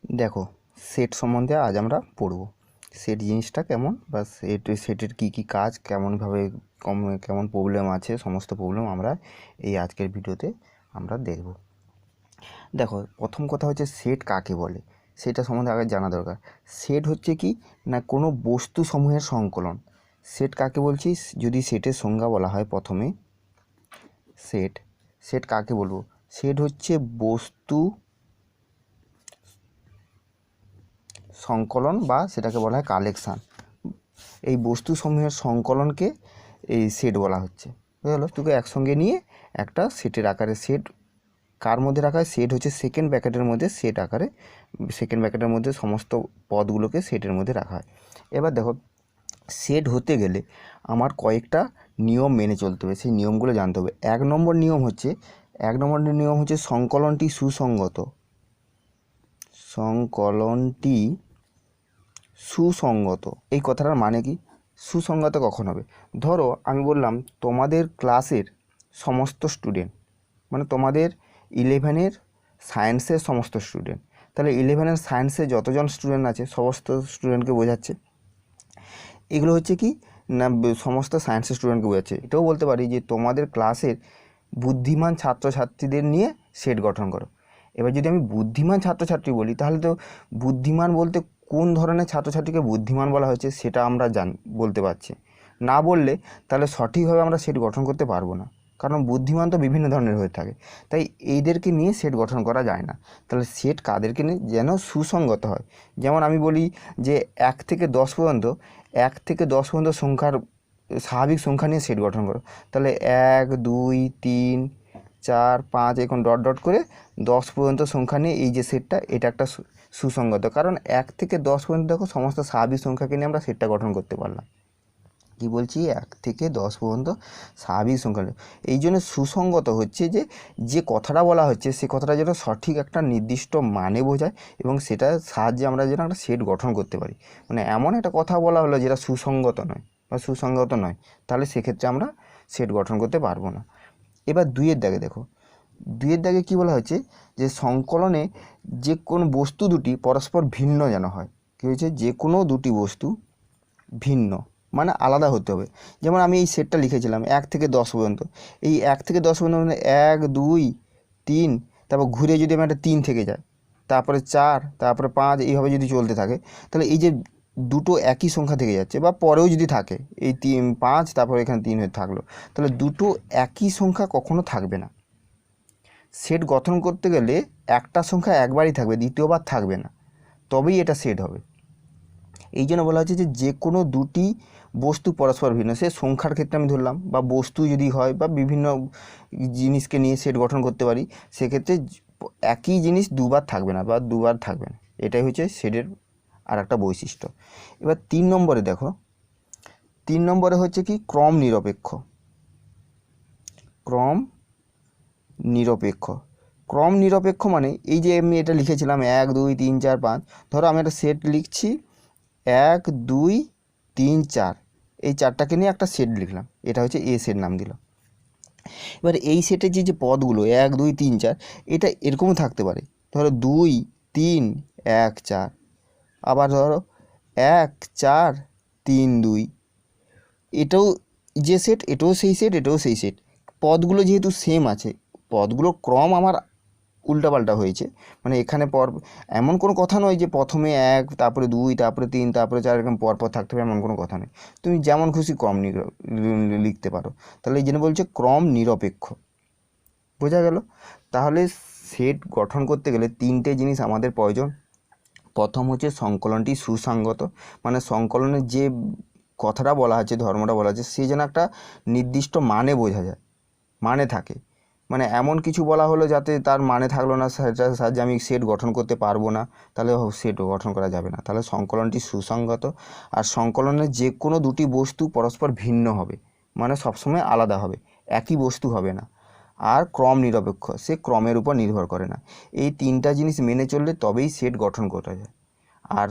দেখো, সেট সম্বন্ধে আজ আমরা পড়ব। সেট জিনিসটা কেমন, বা সেটের কী কী কাজ, কেমনভাবে কেমন প্রবলেম আছে, সমস্ত প্রবলেম আমরা এই আজকের ভিডিওতে আমরা দেখব। দেখো, প্রথম কথা হচ্ছে সেট কাকে বলে, সেটা সম্বন্ধে আগে জানা দরকার। সেট হচ্ছে কি না, কোনো বস্তু সমূহের সংকলন। সেট কাকে বলছি, যদি সেটের সংজ্ঞা বলা হয় প্রথমে, সেট সেট কাকে বলবো? সেট হচ্ছে বস্তু সংকলন, বা সেটাকে বলা হয় কালেকশান। এই বস্তুসমূহের সংকলনকে এই সেট বলা হচ্ছে। বুঝলো? তোকে একসঙ্গে নিয়ে একটা সেটের আকারে, সেট কার মধ্যে রাখা হয়? সেট হচ্ছে সেকেন্ড ব্র্যাকেটের মধ্যে, সেট আকারে সেকেন্ড ব্র্যাকেটের মধ্যে সমস্ত পদগুলোকে সেটের মধ্যে রাখা হয়। এবার দেখো, সেট হতে গেলে আমার কয়েকটা নিয়ম মেনে চলতে হবে, সেই নিয়মগুলো জানতে হবে। এক নম্বর নিয়ম হচ্ছে সংকলনটি সুসংগত। সংকলনটি সুসংগত, এই কথাটার মানে কি? সুসংগত কখন হবে? ধরো আমি বললাম তোমাদের ক্লাসের সমস্ত স্টুডেন্ট, মানে তোমাদের 11-এর সায়েন্সের সমস্ত স্টুডেন্ট, তাহলে 11-এর সায়েন্সে যতজন স্টুডেন্ট আছে সমস্ত স্টুডেন্টকে বোঝাচ্ছে। এগুলো হচ্ছে কি না, সমস্ত সায়েন্সের স্টুডেন্টকে বোঝাচ্ছে। এটাও বলতে পারি যে তোমাদের ক্লাসের বুদ্ধিমান ছাত্রছাত্রীদের নিয়ে সেট গঠন করো। এবার যদি আমি বুদ্ধিমান ছাত্রছাত্রী বলি, তাহলে তো বুদ্ধিমান বলতে কোন ধরনের ছাত্রছাত্রীকে বুদ্ধিমান বলা হয়েছে সেটা আমরা বলতে পারছি না। বললে তাহলে সঠিকভাবে আমরা সেট গঠন করতে পারবো না, কারণ বুদ্ধিমান তো বিভিন্ন ধরনের হয়ে থাকে, তাই এইদেরকে নিয়ে সেট গঠন করা যায় না। তাহলে সেট কাদেরকে নিয়ে? যেন সুসংগত হয়। যেমন আমি বলি যে 1 থেকে 10 পর্যন্ত, 1 থেকে 10 পর্যন্ত সংখ্যার স্বাভাবিক সংখ্যা নিয়ে সেট গঠন করো। তাহলে 1 2 3 4 5 এখন ডট ডট করে 10 পর্যন্ত সংখ্যা নিয়ে এই যে সেটটা, এটা একটা সুসংগত। কারণ 1 থেকে 10 পর্যন্ত দেখো সমস্ত স্বাভাবিক সংখ্যাকে নিয়ে আমরা সেটটা গঠন করতে পারলাম। কি বলছি? 1 থেকে 10 পর্যন্ত স্বাভাবিক সংখ্যা। এই জন্য সুসংগত হচ্ছে যে যে কথাটা বলা হচ্ছে সে কথাটা যেন সঠিক একটা নির্দিষ্ট মানে বোঝায়, এবং সেটার সাহায্যে আমরা যেন একটা সেট গঠন করতে পারি। মানে এমন একটা কথা বলা হলো যেটা সুসংগত নয় বা সুসংগত নয়, তাহলে সেক্ষেত্রে আমরা সেট গঠন করতে পারবো না। এবার 2-এর দাগে দেখো, 2-এর দাগে কী বলা হয়েছে? যে সংকলনে যে কোনো বস্তু দুটি পরস্পর ভিন্ন যেন হয়। কী হয়েছে? যে কোনো দুটি বস্তু ভিন্ন, মানে আলাদা হতে হবে। যেমন আমি এই সেটটা লিখেছিলাম 1 থেকে 10 পর্যন্ত। এই 1 থেকে 10 পর্যন্ত মানে 1 2 3, তারপর ঘুরে যদি আমি একটা 3 থেকে যায়, তারপরে 4, তারপরে 5, এইভাবে যদি চলতে থাকে, তাহলে এই যে দুটো একই সংখ্যা থেকে যাচ্ছে, বা পরেও যদি থাকে এই 3 5, তারপরে এখানে 3 হয়ে থাকলো, তাহলে দুটো একই সংখ্যা কখনো থাকবে না। সেট গঠন করতে গেলে একটা সংখ্যা একবারই থাকবে, দ্বিতীয়বার থাকবে না, তবেই এটা সেট হবে। এই জন্য বলা হচ্ছে যে যে কোনো দুটি বস্তু পরস্পর ভিন্ন, সে সংখ্যার ক্ষেত্রে আমি ধরলাম, বা বস্তু যদি হয়, বা বিভিন্ন জিনিসকে নিয়ে সেট গঠন করতে পারি, সেক্ষেত্রে একই জিনিস দুবার থাকবে না বা দুবার থাকবে না। এটাই হচ্ছে সেটের আর একটা বৈশিষ্ট্য। এবার 3 নম্বরে দেখো, 3 নম্বরে হচ্ছে কি ক্রম নিরপেক্ষ। ক্রম নিরপেক্ষ, ক্রম নিরপেক্ষ মানে এই যে আমি এটা লিখেছিলাম 1 2 3 4 5, ধরো আমি একটা সেট লিখছি 1 2 3 4, এই চারটাকে নিয়ে একটা সেট লিখলাম, এটা হচ্ছে এ সেট নাম দিল। এবার এই সেটের যে পদগুলো 1 2 3 4, এটা এরকমও থাকতে পারে। ধরো 2 3 1 4, আবার ধরো 1 4 3 2, এটাও যে সেট, এটাও সেই সেট, এটাও সেই সেট। পদগুলো যেহেতু সেম আছে, পদগুলোর ক্রম আমার উল্টাপাল্টা হয়েছে, মানে এখানে এমন কোনো কথা নয় যে প্রথমে 1, তারপরে 2, তারপরে 3, তারপরে 4, এরকম পরপর থাকতে হবে, এমন কোনো কথা নেই। তুমি যেমন খুশি ক্রম লিখতে পারো। তাহলে এই জন্য বলছে ক্রম নিরপেক্ষ। বোঝা গেল? তাহলে সেট গঠন করতে গেলে 3টে জিনিস আমাদের প্রয়োজন। প্রথম হচ্ছে সংকলনটি সুসংগত, মানে সংকলনের যে কথাটা বলা আছে, ধর্মটা বলা আছে, সে যেন একটা নির্দিষ্ট মানে বোঝা যায়, মানে থাকে। মানে এমন কিছু বলা হলো যাতে তার মানে থাকলো না, সেটার সাহায্যে আমি সেট গঠন করতে পারবো না, তাহলে সেট গঠন করা যাবে না। তাহলে সংকলনটি সুসংগত। আর সংকলনের যে কোনো দুটি বস্তু পরস্পর ভিন্ন হবে, মানে সবসময় আলাদা হবে, একই বস্তু হবে না। আর ক্রম নিরপেক্ষ, সে ক্রমের উপর নির্ভর করে না। এই 3টা জিনিস মেনে চললে তবেই সেট গঠন করা যায়। আর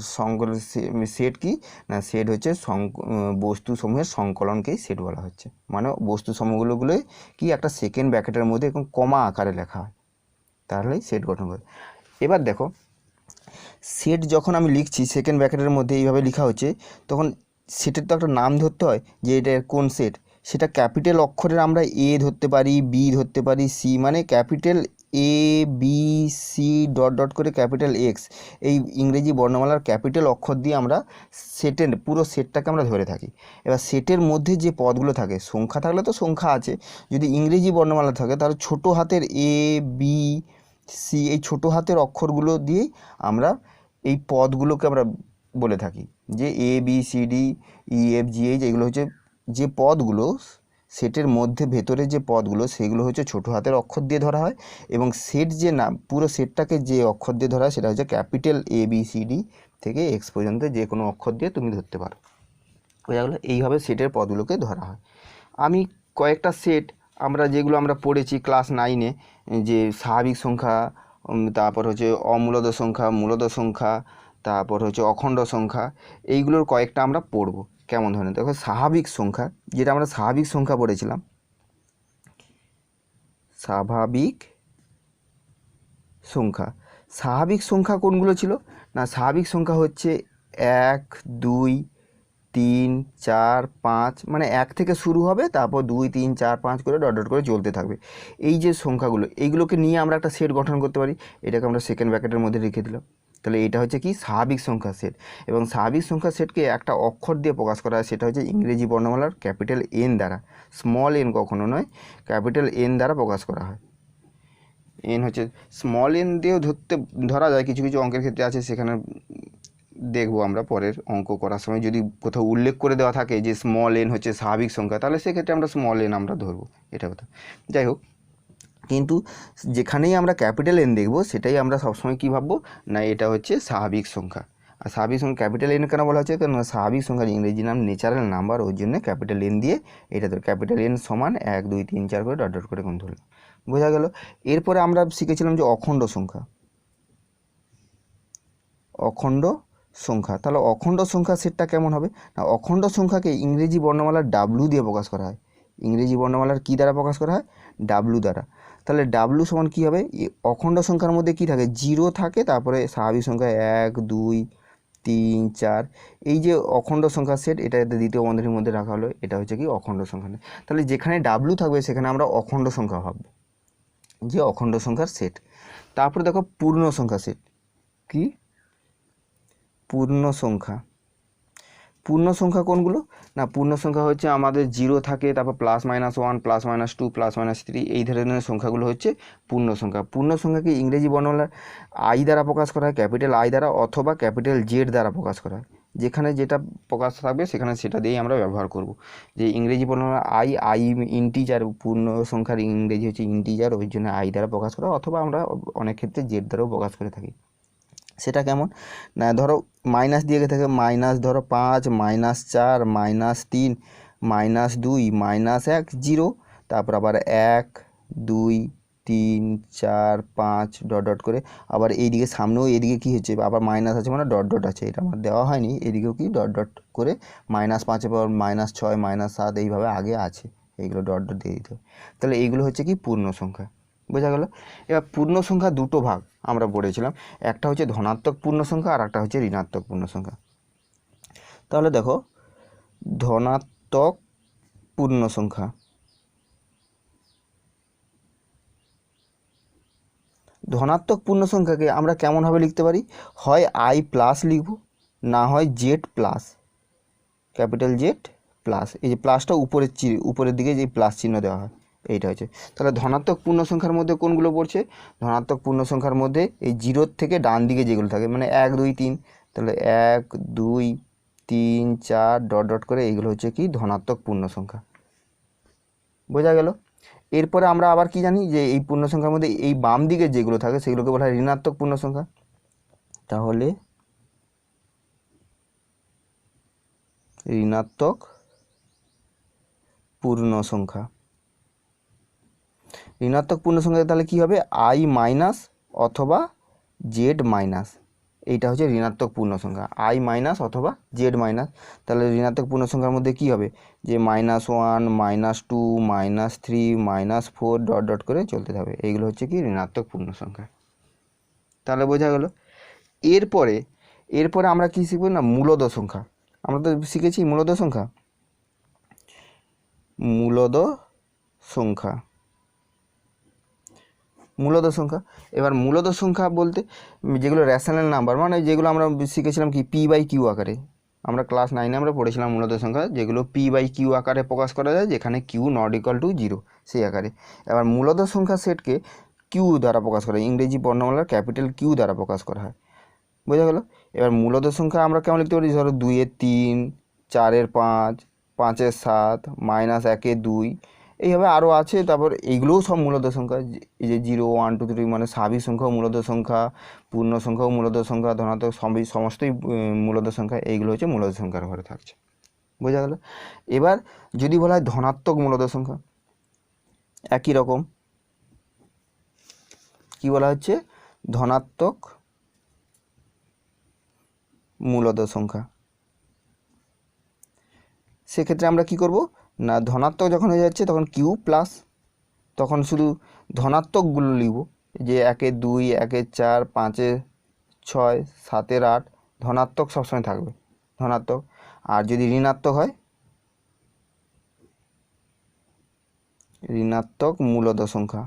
সেট কি না, সেট হচ্ছে বস্তুসমূহের সংকলনকেই সেট বলা হচ্ছে। মানে বস্তুসমূহগুলোই কি একটা সেকেন্ড ব্র্যাকেটের মধ্যে এরকম কমা আকারে লেখা হয়, তাহলেই সেট গঠন করে। এবার দেখো, সেট যখন আমি লিখছি সেকেন্ড ব্র্যাকেটের মধ্যে এইভাবে লেখা হচ্ছে, তখন সেটের তো একটা নাম ধরতে হয় যে এটা কোন সেট। সেটা ক্যাপিটাল অক্ষরের আমরা এ ধরতে পারি, বি ধরতে পারি, সি, মানে capital A B C dot dot করে ক্যাপিটাল এক্স, এই ইংরেজি বর্ণমালার ক্যাপিটাল অক্ষর দিয়ে আমরা সেটের পুরো সেটটাকে আমরা ধরে থাকি। এবার সেটের মধ্যে যে পদগুলো থাকে, সংখ্যা থাকলে তো সংখ্যা আছে, যদি ইংরেজি বর্ণমালা থাকে তাহলে ছোটো হাতের এ বি সি, এই ছোটো হাতের অক্ষরগুলো দিয়েই আমরা এই পদগুলোকে আমরা বলে থাকি যে A B C D E F G H, এগুলো হচ্ছে যে পদগুলো সেটের মধ্যে ভেতরে যে পদগুলো সেগুলো হচ্ছে ছোটো হাতের অক্ষর দিয়ে ধরা হয়, এবং সেট যে নাম পুরো সেটটাকে যে অক্ষর দিয়ে ধরা হয় সেটা হচ্ছে capital A B C D থেকে এক্স পর্যন্ত যে কোনো অক্ষর দিয়ে তুমি ধরতে পারো। বোঝা গেলো? এইভাবে সেটের পদগুলোকে ধরা হয়। আমি কয়েকটা সেট আমরা যেগুলো আমরা পড়েছি ক্লাস 9-এ, যে স্বাভাবিক সংখ্যা, তারপর হচ্ছে অমূলদ সংখ্যা, মূলদ সংখ্যা, তারপর হচ্ছে অখণ্ড সংখ্যা, এইগুলোর কয়েকটা আমরা পড়ব কেমন ধরনের। দেখো স্বাভাবিক সংখ্যা, যেটা আমরা স্বাভাবিক সংখ্যা পড়েছিলাম, স্বাভাবিক সংখ্যা, স্বাভাবিক সংখ্যা কোনগুলো ছিল না, স্বাভাবিক সংখ্যা হচ্ছে 1 2 3 4 5, মানে 1 থেকে শুরু হবে, তারপর 2 3 4 5 করে ডট ডট করে চলতে থাকবে। এই যে সংখ্যাগুলো, এইগুলোকে নিয়ে আমরা একটা সেট গঠন করতে পারি। এটাকে আমরা সেকেন্ড ব্র্যাকেটের মধ্যে রেখে দিলাম। তাহলে এটা হচ্ছে কি স্বাভাবিক সংখ্যা সেট। এবং স্বাভাবিক সংখ্যা সেটকে একটা অক্ষর দিয়ে প্রকাশ করা হয়, সেটা হচ্ছে ইংরেজি বর্ণমালার ক্যাপিটাল এন দ্বারা, স্মল এন কখনো নয়, ক্যাপিটাল এন দ্বারা প্রকাশ করা হয়। এন হচ্ছে স্মল এন দিয়েও ধরা যায়, কিছু কিছু অঙ্কের ক্ষেত্রে আছে, সেখানে দেখবো আমরা পরের অঙ্ক করার সময়। যদি কোথাও উল্লেখ করে দেওয়া থাকে যে স্মল এন হচ্ছে স্বাভাবিক সংখ্যা, তাহলে সেক্ষেত্রে আমরা স্মল এন আমরা ধরবো, এটা কথা। যাই হোক, কিন্তু যেখানেই আমরা ক্যাপিটাল এন দেখব সেটাই আমরা সবসময় কী ভাববো না এটা হচ্ছে স্বাভাবিক সংখ্যা। আর স্বাভাবিক সংখ্যা ক্যাপিটাল এন কেন বলা হচ্ছে, কারণ স্বাভাবিক সংখ্যার ইংরেজি নাম ন্যাচারাল নাম্বার, ওই জন্য ক্যাপিটাল এন দিয়ে এটা ধর ক্যাপিটাল এন সমান 1 2 3 4 করে ডট ডট করে কোন ধরলাম। বোঝা গেল? এরপরে আমরা শিখেছিলাম যে অখণ্ড সংখ্যা, অখণ্ড সংখ্যা। তাহলে অখণ্ড সংখ্যা সেটটা কেমন হবে না, অখণ্ড সংখ্যাকে ইংরেজি বর্ণমালার ডাব্লু দিয়ে প্রকাশ করা হয়। ইংরেজি বর্ণমালার কী দ্বারা প্রকাশ করা হয়? ডাব্লু দ্বারা। তাহলে ডাব্লু সমান কী হবে, অখণ্ড সংখ্যার মধ্যে কী থাকে, 0 থাকে, তারপরে স্বাভাবিক সংখ্যা 1 2 3 4, এই যে অখণ্ড সংখ্যার সেট, এটা দ্বিতীয় বন্ধনীর মধ্যে রাখা হলো, এটা হচ্ছে কি অখণ্ড সংখ্যা। তাহলে যেখানে ডাব্লু থাকবে সেখানে আমরা অখণ্ড সংখ্যা ভাববো, যে অখণ্ড সংখ্যার সেট। তারপরে দেখো পূর্ণ সংখ্যা সেট। কি পূর্ণ সংখ্যা, পূর্ণ সংখ্যা কোনগুলো না, পূর্ণ সংখ্যা হচ্ছে আমাদের 0 থাকে, তারপর +-1 +-2 +-3, এই ধরনের সংখ্যাগুলো হচ্ছে পূর্ণ সংখ্যা। পূর্ণ সংখ্যাকে ইংরেজি বর্ণমালার আই দ্বারা প্রকাশ করা হয়, ক্যাপিটাল আই দ্বারা, অথবা ক্যাপিটাল জেড দ্বারা প্রকাশ করা হয়। যেখানে যেটা প্রকাশ থাকবে সেখানে সেটা দিয়েই আমরা ব্যবহার করব। যে ইংরেজি বর্ণমালা আই ইন্টিজার, পূর্ণ সংখ্যার ইংরেজি হচ্ছে ইন্টিজার, ওই জন্য আই দ্বারা প্রকাশ করা, অথবা আমরা অনেক ক্ষেত্রে জেড দ্বারাও প্রকাশ করে থাকি। সেটা কেমন না, ধরো মাইনাস দিয়ে থাকে, মাইনাস ধরো 5 -4 -3 -2 -1 0, তারপর আবার 1 2 3 4 5 ডট ডট করে, আবার এইদিকে সামনেও এদিকে কী হচ্ছে, আবার মাইনাস আছে মানে ডট ডট আছে, এটা আমার দেওয়া হয়নি, এদিকেও কি ডট ডট করে, -5 পর -6 -7 এইভাবে আগে আছে, এইগুলো ডট ডট দিয়ে দিতে হবে। তাহলে এইগুলো হচ্ছে কি পূর্ণ সংখ্যা। বোঝা গেল? এবার পূর্ণ সংখ্যা দুটো ভাগ আমরা পড়েছিলাম, একটা হচ্ছে ধনাত্মক পূর্ণ সংখ্যা আর একটা হচ্ছে ঋণাত্মক পূর্ণ সংখ্যা। তাহলে দেখো ধনাত্মক পূর্ণ সংখ্যা, ধনাত্মক পূর্ণ সংখ্যাকে আমরা কেমনভাবে লিখতে পারি, হয় আই প্লাস লিখব, না হয় Z plus, capital Z plus, এই যে প্লাসটা উপরের দিকে যে প্লাস চিহ্ন দেওয়া হয়, এইটা হচ্ছে। তাহলে ধনাত্মক পূর্ণ সংখ্যার মধ্যে কোনগুলো পড়ছে, ধনাত্মক পূর্ণ সংখ্যার মধ্যে এই 0 থেকে ডান দিকে যেগুলো থাকে, মানে 1 2 3, তাহলে 1 2 3 4 ডট ডট করে এইগুলো হচ্ছে কি ধনাত্মক পূর্ণ সংখ্যা। বোঝা গেল? এরপরে আমরা আবার কি জানি, যে এই পূর্ণ সংখ্যার মধ্যে এই বাম দিকে যেগুলো থাকে সেগুলোকে বলা হয় ঋণাত্মক পূর্ণ সংখ্যা। তাহলে ঋণাত্মক পূর্ণ সংখ্যা, ঋণাত্মক পূর্ণ সংখ্যা তাহলে কী হবে, আই মাইনাস অথবা জেড মাইনাস, এইটা হচ্ছে ঋণাত্মক পূর্ণ সংখ্যা, আই মাইনাস অথবা জেড মাইনাস। তাহলে ঋণাত্মক পূর্ণ সংখ্যার মধ্যে কী হবে, যে -1 -2 -3 -4 ডট ডট করে চলতে থাকবে, এইগুলো হচ্ছে কি ঋণাত্মক পূর্ণ সংখ্যা। তাহলে বোঝা গেল? এরপরে এরপরে আমরা কি শিখব না, মূলদ সংখ্যা। আমরা তো শিখেছি মূলদ সংখ্যা। মূলদ সংখ্যা, মূলদ সংখ্যা। এবার মূলদ সংখ্যা বলতে যেগুলো রেশনাল নাম্বার, মানে যেগুলো আমরা শিখেছিলাম কি পি বাই কিউ আকারে। আমরা ক্লাস 9-এ আমরা পড়েছিলাম মূলদ সংখ্যা, যেগুলো পি বাই কিউ আকারে প্রকাশ করা যায়, যেখানে কিউ নট ইকুয়াল টু 0 সেই আকারে। এবার মূলদ সংখ্যা সেটকে কিউ দ্বারা প্রকাশ করা হয়, ইংরেজি বর্ণমালার ক্যাপিটাল কিউ দ্বারা প্রকাশ করা হয়। বোঝা গেল? এবার মূলদ সংখ্যা আমরা কেমন লিখতে পারি, ধরো 2-এর 3, 4-এর 5, 5-এর 7, -1-এর 2, এইভাবে আরও আছে। তারপর এইগুলোও সব মূলদ সংখ্যা। এই যে 0, 1, 2, 3 মানে স্বাভাবিক সংখ্যাও মূলদ সংখ্যা, পূর্ণ সংখ্যাও মূলদ সংখ্যা, ধনাত্মক সমস্তই মূলদ সংখ্যা। এইগুলো হচ্ছে মূলদ সংখ্যার ঘরে থাকছে। বোঝা গেল? এবার যদি বলা হয় ধনাত্মক মূলদ সংখ্যা, একই রকম কি বলা হচ্ছে, ধনাত্মক মূলদ সংখ্যা। সেক্ষেত্রে আমরা কি করব না, ধনাত্মক যখন হয়ে যাচ্ছে তখন কিউ প্লাস, তখন শুধু ধনাত্মকগুলো লিখব, যে 1-এর 2, 1-এর 4, 5-এর 6, 7-এর 8 ধনাত্মক সবসময় থাকবে, ধনাত্মক। আর যদি ঋণাত্মক হয়, ঋণাত্মক মূলদ সংখ্যা।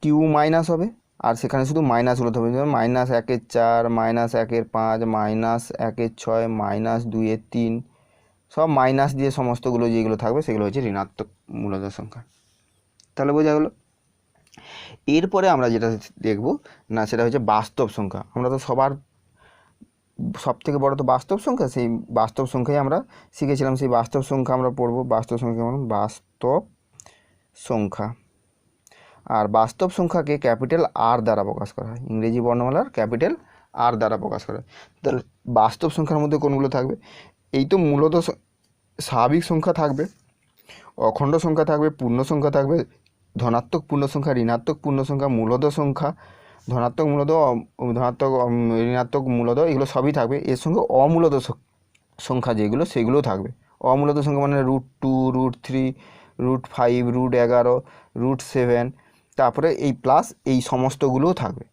কিউ মাইনাস হবে, আর সেখানে শুধু মাইনাসগুলো থাকবে, যেমন -1-এর 4, -1-এর 5, -1-এর 6, -2-এর 3, সব মাইনাস দিয়ে সমস্তগুলো যেগুলো থাকবে সেগুলো হচ্ছে ঋণাত্মক মূলদ সংখ্যা। তাহলে বোঝা গেল? এরপরে আমরা যেটা দেখব না, সেটা হচ্ছে বাস্তব সংখ্যা। আমরা তো সব থেকে বড় তো বাস্তব সংখ্যা, সেই বাস্তব সংখ্যাই আমরা শিখেছিলাম, সেই বাস্তব সংখ্যা আমরা পড়ব। বাস্তব সংখ্যা মানে বাস্তব সংখ্যা। আর বাস্তব সংখ্যাকে ক্যাপিটাল আর দ্বারা প্রকাশ করা হয়, ইংরেজি বর্ণমালার ক্যাপিটাল আর দ্বারা প্রকাশ করা হয়। তাহলে বাস্তব সংখ্যার মধ্যে কোনগুলো থাকবে, এই তো মূলত স্বাভাবিক সংখ্যা থাকবে, অখণ্ড সংখ্যা থাকবে, পূর্ণ সংখ্যা থাকবে, ধনাত্মক পূর্ণ সংখ্যা, ঋণাত্মক পূর্ণ সংখ্যা, মূলদ সংখ্যা, ধনাত্মক মূলদ, ধনাত্মক ঋণাত্মক মূলদ, এগুলো সবই থাকবে। এর সঙ্গে অমূলদ সংখ্যা যেগুলো সেগুলোও থাকবে। অমূলদ সংখ্যা মানে √2, √3, √5, √11, √7, তারপরে এই প্লাস এই সমস্তগুলোও থাকবে।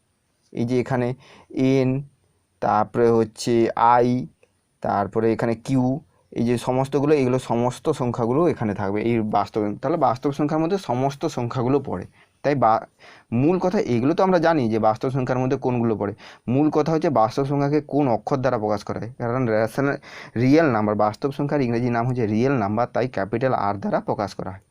এই যে এখানে এন, তারপরে হচ্ছে আই, তারপরে এখানে কিউ, এই যে সমস্তগুলো, এগুলো সমস্ত সংখ্যাগুলো এখানে থাকবে এই বাস্তব। তাহলে বাস্তব সংখ্যার মধ্যে সমস্ত সংখ্যাগুলো পড়ে। তাই মূল কথা এগুলো তো আমরা জানি যে বাস্তব সংখ্যার মধ্যে কোনগুলো পড়ে। মূল কথা হচ্ছে বাস্তব সংখ্যাকে কোন অক্ষর দ্বারা প্রকাশ করা হয়, কারণ রিয়েল নাম্বার, বাস্তব সংখ্যার ইংরেজি নাম হচ্ছে রিয়েল নাম্বার, তাই ক্যাপিটাল আর দ্বারা প্রকাশ করা হয়।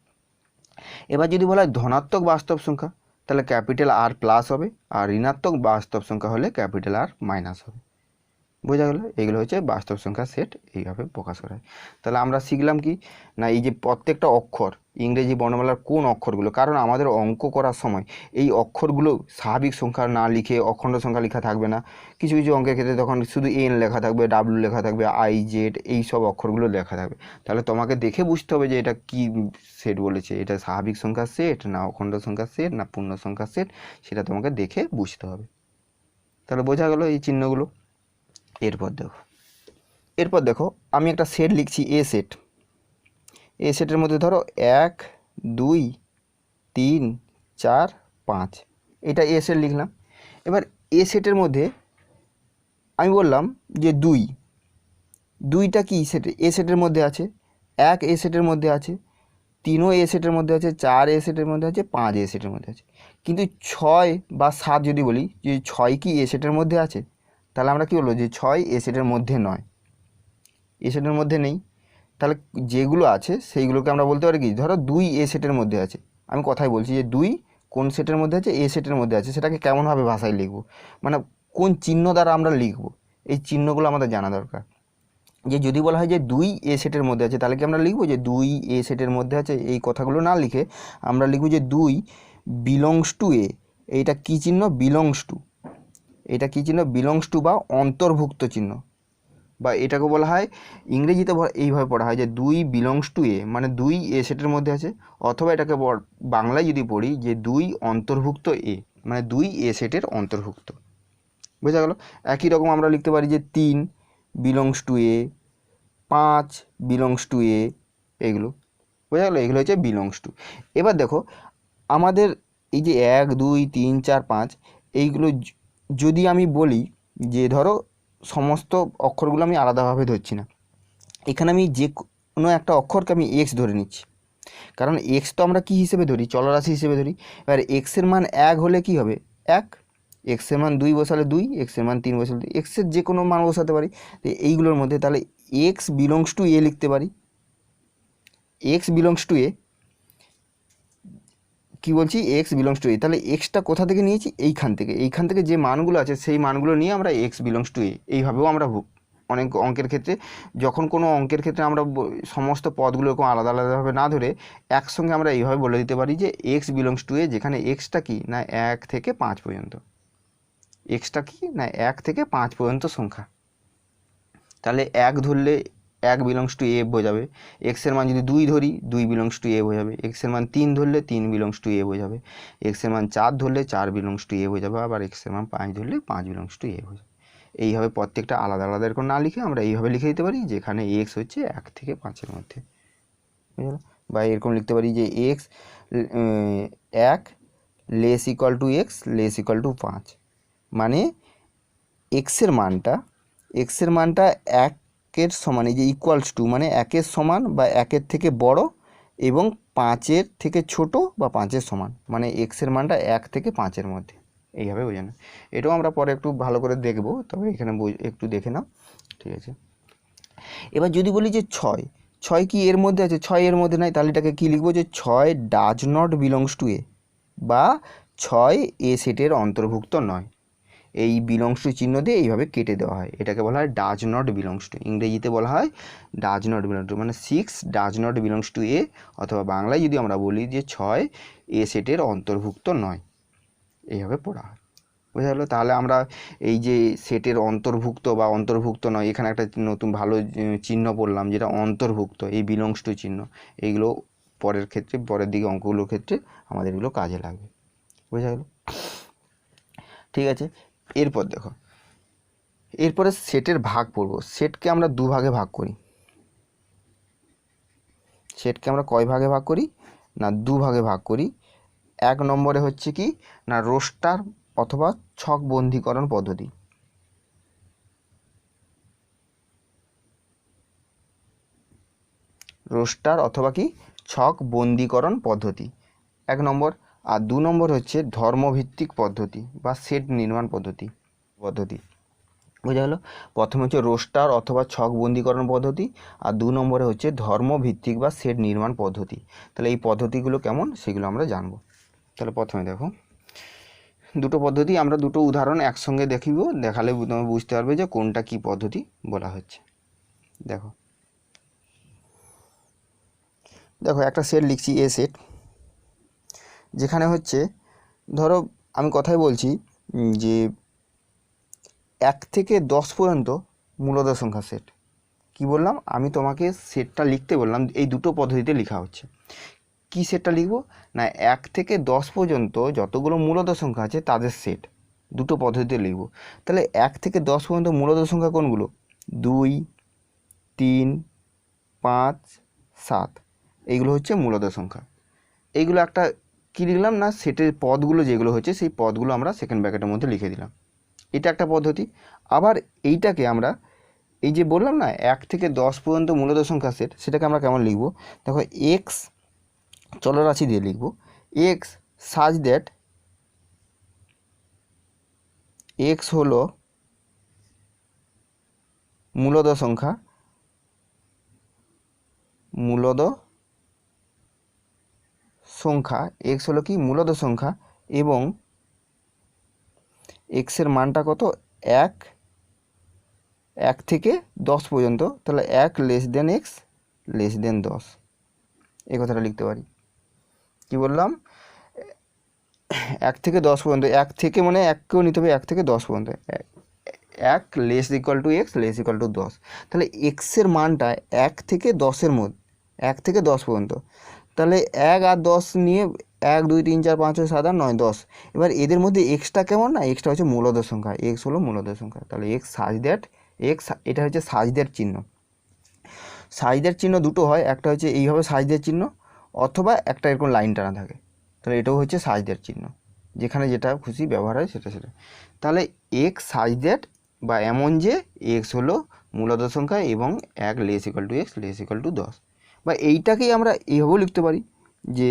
এবার যদি বলা হয় ধনাত্মক বাস্তব সংখ্যা, তাহলে ক্যাপিটাল আর প্লাস হবে, আর ঋণাত্মক বাস্তব সংখ্যা হলে ক্যাপিটাল আর মাইনাস হবে। বোঝা গেল? এগুলো হচ্ছে বাস্তব সংখ্যার সেট, এইভাবে প্রকাশ করা হয়। তাহলে আমরা শিখলাম কি না, এই যে প্রত্যেকটা অক্ষর ইংরেজি বর্ণমালার কোন অক্ষরগুলো, কারণ আমাদের অঙ্ক করার সময় এই অক্ষরগুলো স্বাভাবিক সংখ্যা না লিখে অখণ্ড সংখ্যা লেখা থাকবে না। কিছু কিছু অঙ্কের ক্ষেত্রে তখন শুধু এন লেখা থাকবে, ডাব্লু লেখা থাকবে, আই, জেড, এই সব অক্ষরগুলো লেখা থাকবে। তাহলে তোমাকে দেখে বুঝতে হবে যে এটা কি সেট বলেছে, এটা স্বাভাবিক সংখ্যার সেট না অখণ্ড সংখ্যার সেট না পূর্ণ সংখ্যার সেট, সেটা তোমাকে দেখে বুঝতে হবে। তাহলে বোঝা গেল এই চিহ্নগুলো। এরপর দেখো আমি একটা সেট লিখছি, এ সেট। এ সেটের মধ্যে ধরো 1, 2, 3, 4, 5, এটা এ সেট লিখলাম। এবার এ সেটের মধ্যে আমি বললাম যে 2টা কি সেট এ সেটের মধ্যে আছে, 1 এ সেটের মধ্যে আছে, 3ও এ সেটের মধ্যে আছে, 4 এ সেটের মধ্যে আছে, 5 এ সেটের মধ্যে আছে। কিন্তু 6 বা 7 যদি বলি যে 6 কি এ সেটের মধ্যে আছে, তাহলে আমরা কি বলবো যে 6 এ সেটের মধ্যে নয়, এ সেটের মধ্যে নেই। তাহলে যেগুলো আছে সেইগুলোকে আমরা বলতে পারি কি, ধরো 2 এ সেটের মধ্যে আছে। আমি কথাই বলছি যে 2 কোন সেটের মধ্যে আছে, এ সেটের মধ্যে আছে। সেটাকে কেমনভাবে ভাষায় লিখব, মানে কোন চিহ্ন দ্বারা আমরা লিখব, এই চিহ্নগুলো আমাদের জানা দরকার। যে যদি বলা হয় যে 2 এ সেটের মধ্যে আছে, তাহলে কি আমরা লিখব যে 2 এ সেটের মধ্যে আছে, এই কথাগুলো না লিখে আমরা লিখব যে 2 বিলংস টু এ। এইটা কী চিহ্ন, বিলংস টু। এটা কী চিহ্ন, বিলংস টু বা অন্তর্ভুক্ত চিহ্ন, বা এটাকে বলা হয় ইংরেজিতে এইভাবে পড়া হয় যে 2 বিলংস টু এ, মানে 2 এ সেটের মধ্যে আছে। অথবা এটাকে বাংলায় যদি পড়ি যে 2 অন্তর্ভুক্ত এ, মানে 2 এ সেটের অন্তর্ভুক্ত। বোঝা গেল? একই রকম আমরা লিখতে পারি যে 3 belongs to A, 5 belongs to A, এগুলো। বোঝা গেল? এগুলো হচ্ছে বিলংস টু। এবার দেখো আমাদের এই যে 1 2 3 4 5 এইগুলো যদি আমি বলি যে ধরো সমস্ত অক্ষরগুলো আমি আলাদাভাবে ধরছি না, এখানে আমি যে কোনো একটা অক্ষরকে আমি এক্স ধরে নিচ্ছি, কারণ এক্স তো আমরা কী হিসেবে ধরি, চলরাশি হিসেবে ধরি। এবার এক্সের মান 1 হলে কি হবে 1, এক্সের মান 2 বসালে 2, এক্সের মান 3 বসালে 2, এক্সের যে কোনো মান বসাতে পারি। তো এইগুলোর মধ্যে তাহলে এক্স বিলংস টু এ লিখতে পারি। এক্স বিলংস টু এ, কী বলছি, এক্স বিলংস টু এ, তাহলে এক্সটা কোথা থেকে নিয়েছি, এইখান থেকে যে মানগুলো আছে সেই মানগুলো নিয়ে আমরা এক্স বিলংস টু এ, এইভাবেও আমরা অনেক অঙ্কের ক্ষেত্রে, যখন কোনো অঙ্কের ক্ষেত্রে আমরা সমস্ত পদগুলোকে আলাদা আলাদাভাবে না ধরে একসঙ্গে আমরা এইভাবে বলে দিতে পারি যে এক্স বিলংস টু এ, যেখানে এক্সটা কি না 1 থেকে 5 পর্যন্ত, এক্সটা কি না 1 থেকে 5 পর্যন্ত সংখ্যা। তাহলে 1 ধরলে 1 বিলংস টু এ বোঝাবে, এক্সের মান যদি 2 ধরি 2 বিলংস টু এ বোঝাবে, এক্সের মান 3 ধরলে 3 বিলংস টু এ বোঝাবে, এক্সের মান 4 ধরলে 4 বিলংস টু এ বোঝাবে, আবার এক্সের মান 5 ধরলে 5 বিলংস টু এ বোঝাবে। এইভাবে প্রত্যেকটা আলাদা আলাদা এরকম না লিখে আমরা এইভাবে লিখে দিতে পারি, যেখানে এক্স হচ্ছে 1 থেকে 5-এর মধ্যে, বুঝলো। বা এরকম লিখতে পারি যে x 1 less equal to x less equal two 5, মানে এক্সের মানটা 1-এর সমান, এই যে ইকুয়ালস টু মানে 1-এর সমান বা 1-এর থেকে বড় এবং 5-এর থেকে ছোট বা 5-এর সমান, মানে এক্সের মানটা 1 থেকে 5-এর মধ্যে, এইভাবে বোঝানো। এটাও আমরা পরে একটু ভালো করে দেখব, তবে এখানে একটু দেখে নাও, ঠিক আছে। এবার যদি বলি যে 6 কি এর মধ্যে আছে, 6 এর মধ্যে নাই, তাহলে এটাকে কী লিখবো, যে 6 ডাজ নট বিলংস টু এ, বা 6 এ সেটের অন্তর্ভুক্ত নয়। এই বিলংস টু চিহ্ন দিয়ে এইভাবে কেটে দেওয়া হয়, এটাকে বলা হয় ডাজ নট বিলংস টু, ইংরেজিতে বলা হয় ডাজ নট বিলংস টু, মানে 6 ডাজ নট বিলংস টু এ, অথবা বাংলায় যদি আমরা বলি যে 6 এ সেটের অন্তর্ভুক্ত নয়, এইভাবে পড়া হয়, বোঝা গেলো। তাহলে আমরা এই যে সেটের অন্তর্ভুক্ত বা অন্তর্ভুক্ত নয়, এখানে একটা নতুন ভালো চিহ্ন পড়লাম, যেটা অন্তর্ভুক্ত, এই বিলংস টু চিহ্ন, এইগুলো পরের দিকে অঙ্কগুলোর ক্ষেত্রে আমাদের এগুলো কাজে লাগবে, বোঝা গেল, ঠিক আছে। এরপর দেখো, এরপরে সেটের ভাগ পড়ব। সেটকে আমরা দুভাগে ভাগ করি, সেটকে আমরা কয় ভাগে ভাগ করি না দুভাগে ভাগ করি। 1 নম্বরে হচ্ছে কি না রোস্টার অথবা ছক বন্ধীকরণ পদ্ধতি, রোস্টার অথবা কি ছক বন্ধীকরণ পদ্ধতি 1 নম্বর। আর 2 নম্বর হচ্ছে ধর্মভিত্তিক পদ্ধতি বা সেট নির্মাণ পদ্ধতি, বোঝা গেল। প্রথমে হচ্ছে রোস্টার অথবা ছক বন্ধীকরণ পদ্ধতি, আর 2 নম্বরে হচ্ছে ধর্মভিত্তিক বা সেট নির্মাণ পদ্ধতি। তাহলে এই পদ্ধতিগুলো কেমন সেগুলো আমরা জানবো। তাহলে প্রথমে দেখো, দুটো পদ্ধতি, আমরা দুটো উদাহরণ একসঙ্গে দেখালে তোমরা বুঝতে পারবে যে কোনটা কি পদ্ধতি বলা হচ্ছে। দেখো একটা সেট লিখছি, এ সেট, যেখানে হচ্ছে ধরো আমি কথাই বলছি যে 1 থেকে 10 পর্যন্ত মূলদ সংখ্যা সেট। কি বললাম, আমি তোমাকে সেটটা লিখতে বললাম, এই দুটো পদ্ধতিতে লেখা হচ্ছে। কি সেটটা লিখব না 1 থেকে 10 পর্যন্ত যতগুলো মূলদ সংখ্যা আছে তাদের সেট, দুটো পদ্ধতিতে লিখব। তাহলে 1 থেকে 10 পর্যন্ত মূলদ সংখ্যা কোনগুলো, 2 3 5 7, এইগুলো হচ্ছে মূলদ সংখ্যা। এইগুলো একটা কী লিখলাম না সেটের পদগুলো যেগুলো হচ্ছে সেই পদগুলো আমরা সেকেন্ড ব্র্যাকেটের মধ্যে লিখে দিলাম, এটা একটা পদ্ধতি। আবার এইটাকে আমরা এই যে বললাম না 1 থেকে 10 পর্যন্ত মূলদ সংখ্যা সেট, সেটাকে আমরা কেমন লিখব, দেখো এক্স চলরাশি দিয়ে লিখব, এক্স সাজ দ্যাট এক্স হলো মূলদ সংখ্যা, এক্স হলো কি মূলদ সংখ্যা, এবং এক্সের মানটা কত 1 থেকে 10 পর্যন্ত, তাহলে 1 less than x less than 10, এই কথাটা লিখতে পারি। কি বললাম, 1 থেকে 10 পর্যন্ত, 1 থেকে মানে 1কেও নিতে হবে, 1 থেকে 10 পর্যন্ত, 1 less equal to x less equal to 10, তাহলে এক্সের মানটা 1 থেকে 10-এর মধ্যে, 1 থেকে 10 পর্যন্ত, তাহলে 1 আর 10 নিয়ে 1 2 3 4 5 6 7 8 9 10, এবার এদের মধ্যে এক্সটা কেমন না, এক্সটা হচ্ছে মূলদ সংখ্যা, এক্স হলো মূলদ সংখ্যা, তাহলে এক্স সাজ দ্যাট এক্স, এটা হচ্ছে সাজ দ্যাট চিহ্ন। সাজ দ্যাট চিহ্ন দুটো হয়, একটা হচ্ছে এইভাবে সাজ দ্যাট চিহ্ন, অথবা একটা এরকম লাইন টানা থাকে, তাহলে এটাও হচ্ছে সাজ দ্যাট চিহ্ন, যেখানে যেটা খুশি ব্যবহার হয় সেটা সেটা। তাহলে এক্স সাজ দ্যাট বা এমন যে এক্স হলো মূলদ সংখ্যা এবং 1 less equal to x less equal to 10, বা এইটাকেই আমরা এইভাবেও লিখতে পারি যে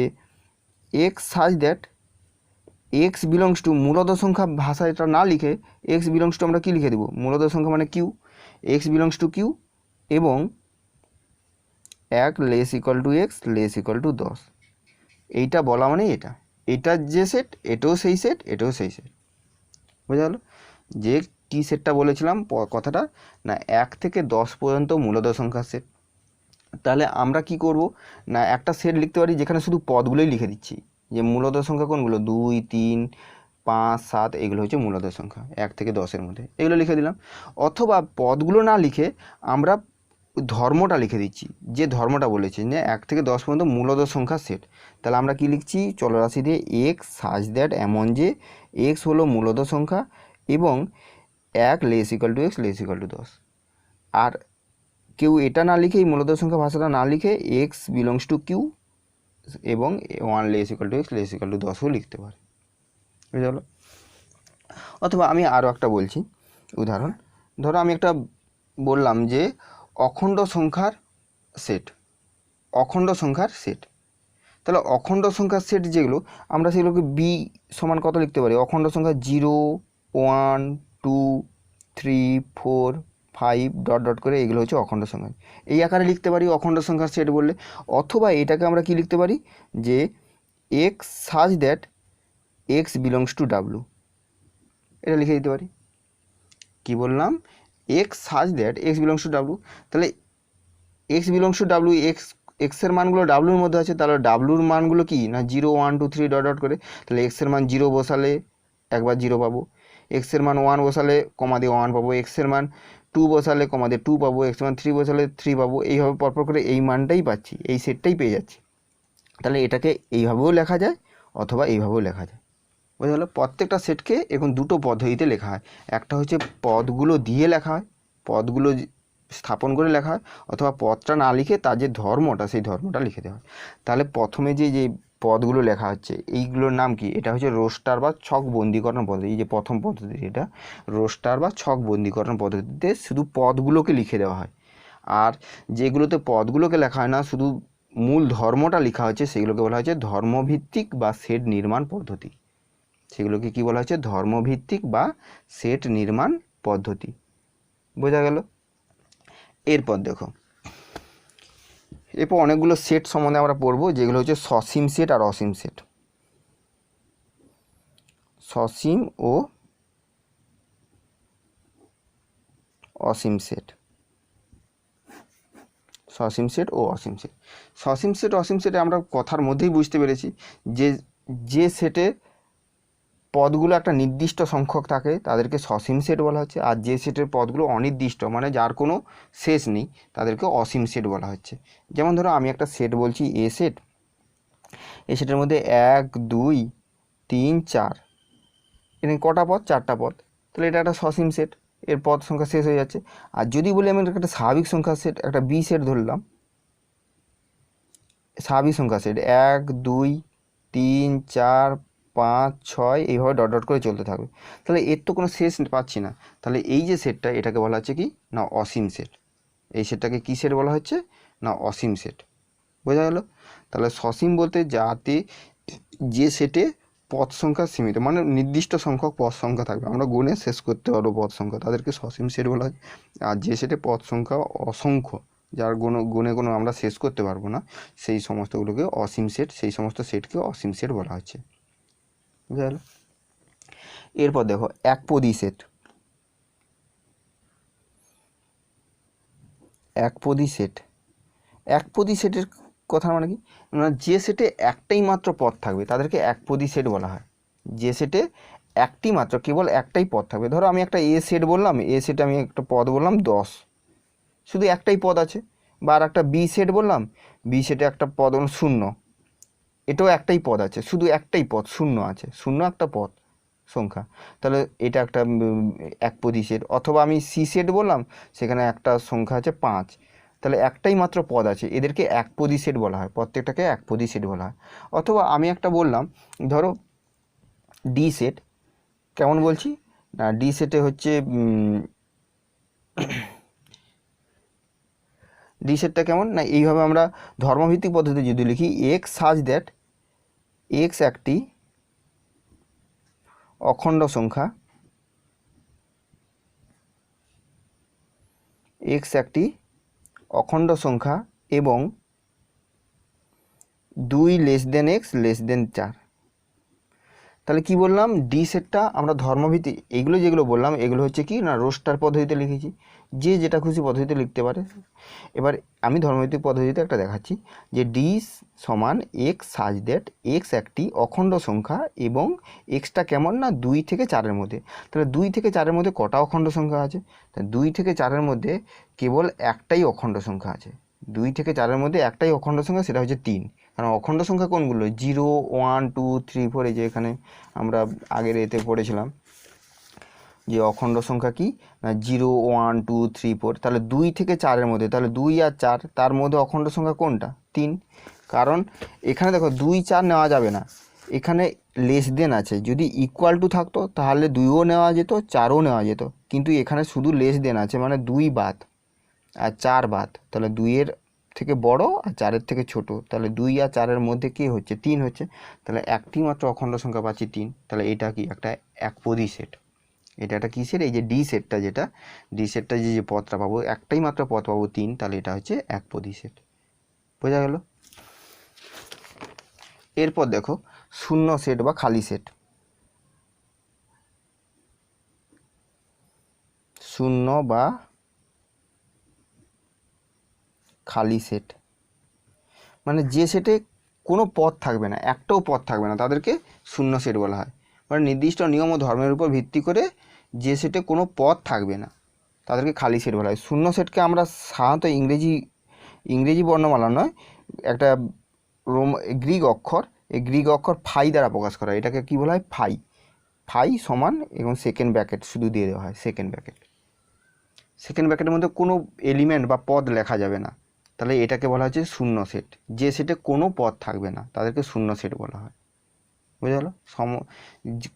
x such that x belongs to মূলদ সংখ্যা ভাষাটা না লিখে এক্স বিলংস টু আমরা কী লিখে দেবো, মূলদ সংখ্যা মানে Q, X belongs to Q এবং 1 less equal to x less equal to 10। এইটা বলা মানে এটার যে সেট এটাও সেই সেট এটাও সেই সেট। বোঝা গেল যে কী সেটটা বলেছিলাম কথাটা, না 1 থেকে 10 পর্যন্ত মূলদ সংখ্যার সেট। তাহলে আমরা কি করব, না একটা সেট লিখতে পারি যেখানে শুধু পদগুলোই লিখে দিচ্ছি, যে মূলদ সংখ্যা কোনগুলো 2 3 5 7 এগুলো হচ্ছে মূলদ সংখ্যা 1 থেকে 10-এর মধ্যে, এগুলো লিখে দিলাম। অথবা পদগুলো না লিখে আমরা ধর্মটা লিখে দিচ্ছি, যে ধর্মটা বলেছে যে 1 থেকে 10 পর্যন্ত মূলদ সংখ্যার সেট। তাহলে আমরা কি লিখছি, চলরাশি দিয়ে এক্স সাজ দ্যাট এমন যে এক্স হলো মূলদ সংখ্যা এবং 1 less equal to x less equal to 10। আর কেউ এটা না লিখেই মূলদ সংখ্যা ভাষাটা না লিখে এক্স বিলংস টু কিউ এবং 1 less equal to x less equal to 10ও লিখতে পারে। বুঝতে পারলো? অথবা আমি আরও একটা বলছি উদাহরণ। ধরো আমি একটা বললাম যে অখণ্ড সংখ্যার সেট, অখণ্ড সংখ্যার সেট। তাহলে অখণ্ড সংখ্যার সেট যেগুলো আমরা সেগুলোকে বি সমান কত লিখতে পারি, অখণ্ড সংখ্যা 0 1 2 3 4 5 ডট ডট করে এগুলো হচ্ছে অখণ্ড সংখ্যা, এই আকারে লিখতে পারি অখণ্ড সংখ্যার সেট বললে। অথবা এটাকে আমরা কি লিখতে পারি যে x such that x belongs to W, এটা লিখে দিতে পারি। কি বললাম, x such that x belongs to W. তাহলে এক্স বিলংস টু ডাব্লু, এক্সের মানগুলো ডাব্লুর মধ্যে আছে, তাহলে ডাব্লুর মানগুলো কি না 0 1 2 3 ডট ডট করে। তাহলে এক্সের মান 0 বসালে একবার 0 পাবো, এক্সের মান 1 বসালে কমা দিয়ে 1 পাবো, এক্সের মান 2 বসালে কমা দিয়ে 2 পাবো, এক্সের মান 3 বসালে 3 পাবো। এইভাবে পরপর করে এই মানটাই পাচ্ছি, এই সেটটাই পেয়ে যাচ্ছি। তাহলে এটাকে এইভাবেও লেখা যায় অথবা এইভাবেও লেখা যায়। বোঝা গেল? প্রত্যেকটা সেটকে এখন দুটো পদ্ধতিতে লেখা হয়, একটা হচ্ছে পদগুলো দিয়ে লেখা হয়, পদগুলো স্থাপন করে লেখা হয়, অথবা পদটা না লিখে তার যে ধর্মটা সেই ধর্মটা লিখে দেওয়া হয়। তাহলে প্রথমে যে পদগুলো লেখা হচ্ছে এইগুলোর নাম কি, এটা হচ্ছে রোস্টার বা ছক বন্দীকরণ পদ্ধতি। এই যে প্রথম পদ্ধতি এটা রোস্টার বা ছক বন্দীকরণ পদ্ধতিতে শুধু পদগুলোকে লিখে দেওয়া হয়। আর যেগুলোতে পদগুলোকে লেখা হয় না, শুধু মূল ধর্মটা লেখা হচ্ছে, সেগুলোকে বলা হচ্ছে ধর্মভিত্তিক বা সেট নির্মাণ পদ্ধতি। সেগুলোকে কি বলা হচ্ছে, ধর্মভিত্তিক বা সেট নির্মাণ পদ্ধতি। বোঝা গেল? এরপর দেখো, এরপর অনেকগুলো সেট সম্বন্ধে আমরা পড়বো, যেগুলো হচ্ছে সসীম সেট আর অসীম সেট। সসীম ও অসীম সেট, সসীম সেট ও অসীম সেট। সসীম সেট অসীম সেটে আমরা কথার মধ্যেই বুঝতে পেরেছি যে সেটে পদগুলো একটা নির্দিষ্ট সংখ্যক থাকে তাদেরকে সসীম সেট বলা হচ্ছে, আর যে সেটের পদগুলো অনির্দিষ্ট মানে যার কোনো শেষ নেই তাদেরকে অসীম সেট বলা হচ্ছে। যেমন ধরো আমি একটা সেট বলছি এ সেট, এই সেটের মধ্যে 1 2 3 4, এখানে কটা পদ, 4টা পদ, তাহলে এটা একটা সসীম সেট, এর পদ সংখ্যা শেষ হয়ে যাচ্ছে। আর যদি বলি আমি একটা স্বাভাবিক সংখ্যার সেট, একটা বি সেট ধরলাম, স্বাভাবিক সংখ্যা সেট 1 2 3 4 5 6 এইভাবে ডট ডট করে চলতে থাকবে, তাহলে এর তো কোনো শেষ পাচ্ছি না। তাহলে এই যে সেটটা এটাকে বলা হচ্ছে কি না অসীম সেট। এই সেটটাকে কী সেট বলা হচ্ছে না অসীম সেট। বোঝা গেল? তাহলে সসীম বলতে যাতে যে সেটে পদ সংখ্যা সীমিত, মানে নির্দিষ্ট সংখ্যক পদ সংখ্যা থাকবে, আমরা গুণে শেষ করতে পারবো পদ সংখ্যা, তাদেরকে সসীম সেট বলা হয়। আর যে সেটে পদ সংখ্যা অসংখ্য, যার গুণে কোনো আমরা শেষ করতে পারবো না, সেই সমস্তগুলোকে অসীম সেট, সেই সমস্ত সেটকে অসীম সেট বলা হচ্ছে। বুঝা গেল? এরপর দেখো একপদী সেট। একপদী সেট, একপদী সেটের কথা মানে কি, যে সেটে একটাই মাত্র পদ থাকবে তাদেরকে একপদী সেট বলা হয়। যে সেটে একটি মাত্র কেবল একটাই পদ থাকবে, ধরো আমি একটা এ সেট বললাম, এ সেটে আমি একটা পদ বললাম 10, শুধু একটাই পদ আছে। বা আর একটা বি সেট বললাম, বি সেটে একটা পদ 0, এটাও একটাই পদ আছে, শুধু একটাই পদ 0 আছে, 0 একটা পদ সংখ্যা, তাহলে এটা একটা একপদী সেট। অথবা আমি সি সেট বললাম, সেখানে একটা সংখ্যা আছে 5, তাহলে একটাই মাত্র পদ আছে, এদেরকে একপদী সেট বলা হয়, প্রত্যেকটাকে একপদী সেট বলা হয়। অথবা আমি একটা বললাম, ধরো ডি সেট, কেমন বলছি না, ডি সেটে হচ্ছে ডি সেটটা কেমন না, এইভাবে আমরা ধর্মভিত্তিক পদ্ধতি যদি লিখি, এক্স সাজ দ্যাট এক্স একটি অখণ্ড সংখ্যা, এক্স একটি অখণ্ড সংখ্যা এবং 2 less than x less than 4। তাহলে কি বললাম, ডি সেটটা আমরা ধর্মভিত্তিক, এইগুলো যেগুলো বললাম এগুলো হচ্ছে কি না রোস্টার পদ্ধতিতে লিখেছি, যে যেটা খুশি পদ্ধতিতে লিখতে পারে। এবার আমি ধর্মভিত্তিক পদ্ধতিতে একটা দেখাচ্ছি, যে ডি সমান এক্স সাজ দ্যাট এক্স একটি অখণ্ড সংখ্যা এবং এক্সটা কেমন না 2 থেকে 4-এর মধ্যে। তাহলে 2 থেকে 4-এর মধ্যে কটা অখণ্ড সংখ্যা আছে, তাহলে 2 থেকে 4-এর মধ্যে কেবল একটাই অখণ্ড সংখ্যা আছে, 2 থেকে 4-এর মধ্যে একটাই অখণ্ড সংখ্যা, সেটা হচ্ছে 3। কারণ অখণ্ড সংখ্যা কোনগুলো, 0 1 2 3 4, এই যে এখানে আমরা আগের এতে পড়েছিলাম যে অখণ্ড সংখ্যা কি না 0 1 2 3 4। তাহলে 2 থেকে 4-এর মধ্যে, তাহলে 2 আর 4, তার মধ্যে অখণ্ড সংখ্যা কোনটা, 3। কারণ এখানে দেখো 2 4 নেওয়া যাবে না, এখানে লেস দেন আছে, যদি ইকুয়াল টু থাকতো তাহলে 2ও নেওয়া যেত 4ও নেওয়া যেত, কিন্তু এখানে শুধু লেস দেন আছে, মানে 2 বাদ আর 4 বাদ, তাহলে 2-এর থেকে বড় আর 4-এর থেকে ছোট, তাহলে 2 আর 4-এর মধ্যে কি হচ্ছে, 3 হচ্ছে। তাহলে একটি মাত্র অখণ্ড সংখ্যা পাচ্ছি 3, তাহলে এটা কি একটা একপদী সেট। এটা একটা কী সেট, এই যে ডি সেটটা, যেটা ডি সেটটা যে পদটা পাবো, একটাই মাত্র পদ পাবো 3, তাহলে এটা হচ্ছে একপদী সেট। বোঝা গেল? এরপর দেখো শূন্য সেট বা খালি সেট। শূন্য বা খালি সেট মানে যে সেটে কোনো পদ থাকবে না, একটাও পদ থাকবে না, তাদেরকে শূন্য সেট বলা হয়। মানে নির্দিষ্ট নিয়ম ও ধর্মের উপর ভিত্তি করে যে সেটে কোনো পদ থাকবে না তাদেরকে খালি সেট বলা হয়। শূন্য সেটকে আমরা সাধারণত ইংরেজি বর্ণমালা নয়, একটা গ্রিক অক্ষর, এই গ্রিক অক্ষর ফাই দ্বারা প্রকাশ করা হয়। এটাকে কী বলা হয়, ফাই সমান এবং সেকেন্ড ব্র্যাকেট শুধু দিয়ে দেওয়া হয়, সেকেন্ড ব্র্যাকেটের মধ্যে কোনো এলিমেন্ট বা পদ লেখা যাবে না, তাহলে এটাকে বলা হচ্ছে শূন্য সেট। যে সেটে কোনো পদ থাকবে না তাদেরকে শূন্য সেট বলা হয়। বুঝা গেল?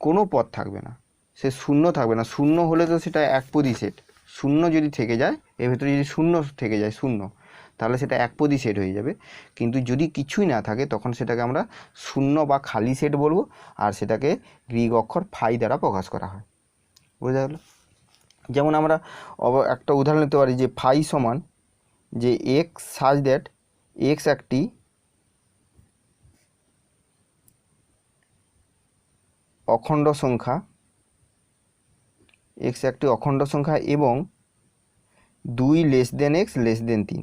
কোনো পদ থাকবে না, সে শূন্য থাকবে না, শূন্য হলে তো সেটা একপদী সেট। শূন্য যদি থেকে যায়, এর ভেতরে যদি শূন্য থেকে যায়, শূন্য, তাহলে সেটা একপদী সেট হয়ে যাবে। কিন্তু যদি কিছুই না থাকে তখন সেটাকে আমরা শূন্য বা খালি সেট বলবো, আর সেটাকে গ্রিক অক্ষর ফাই দ্বারা প্রকাশ করা হয়। বোঝা গেল? যেমন আমরা একটা উদাহরণ নিতে পারি, যে ফাই সমান যে এক্স সাজ দ্যাট এক্স একটি অখণ্ড সংখ্যা, এক্স একটি অখণ্ড সংখ্যা এবং 2 less than x less than 3।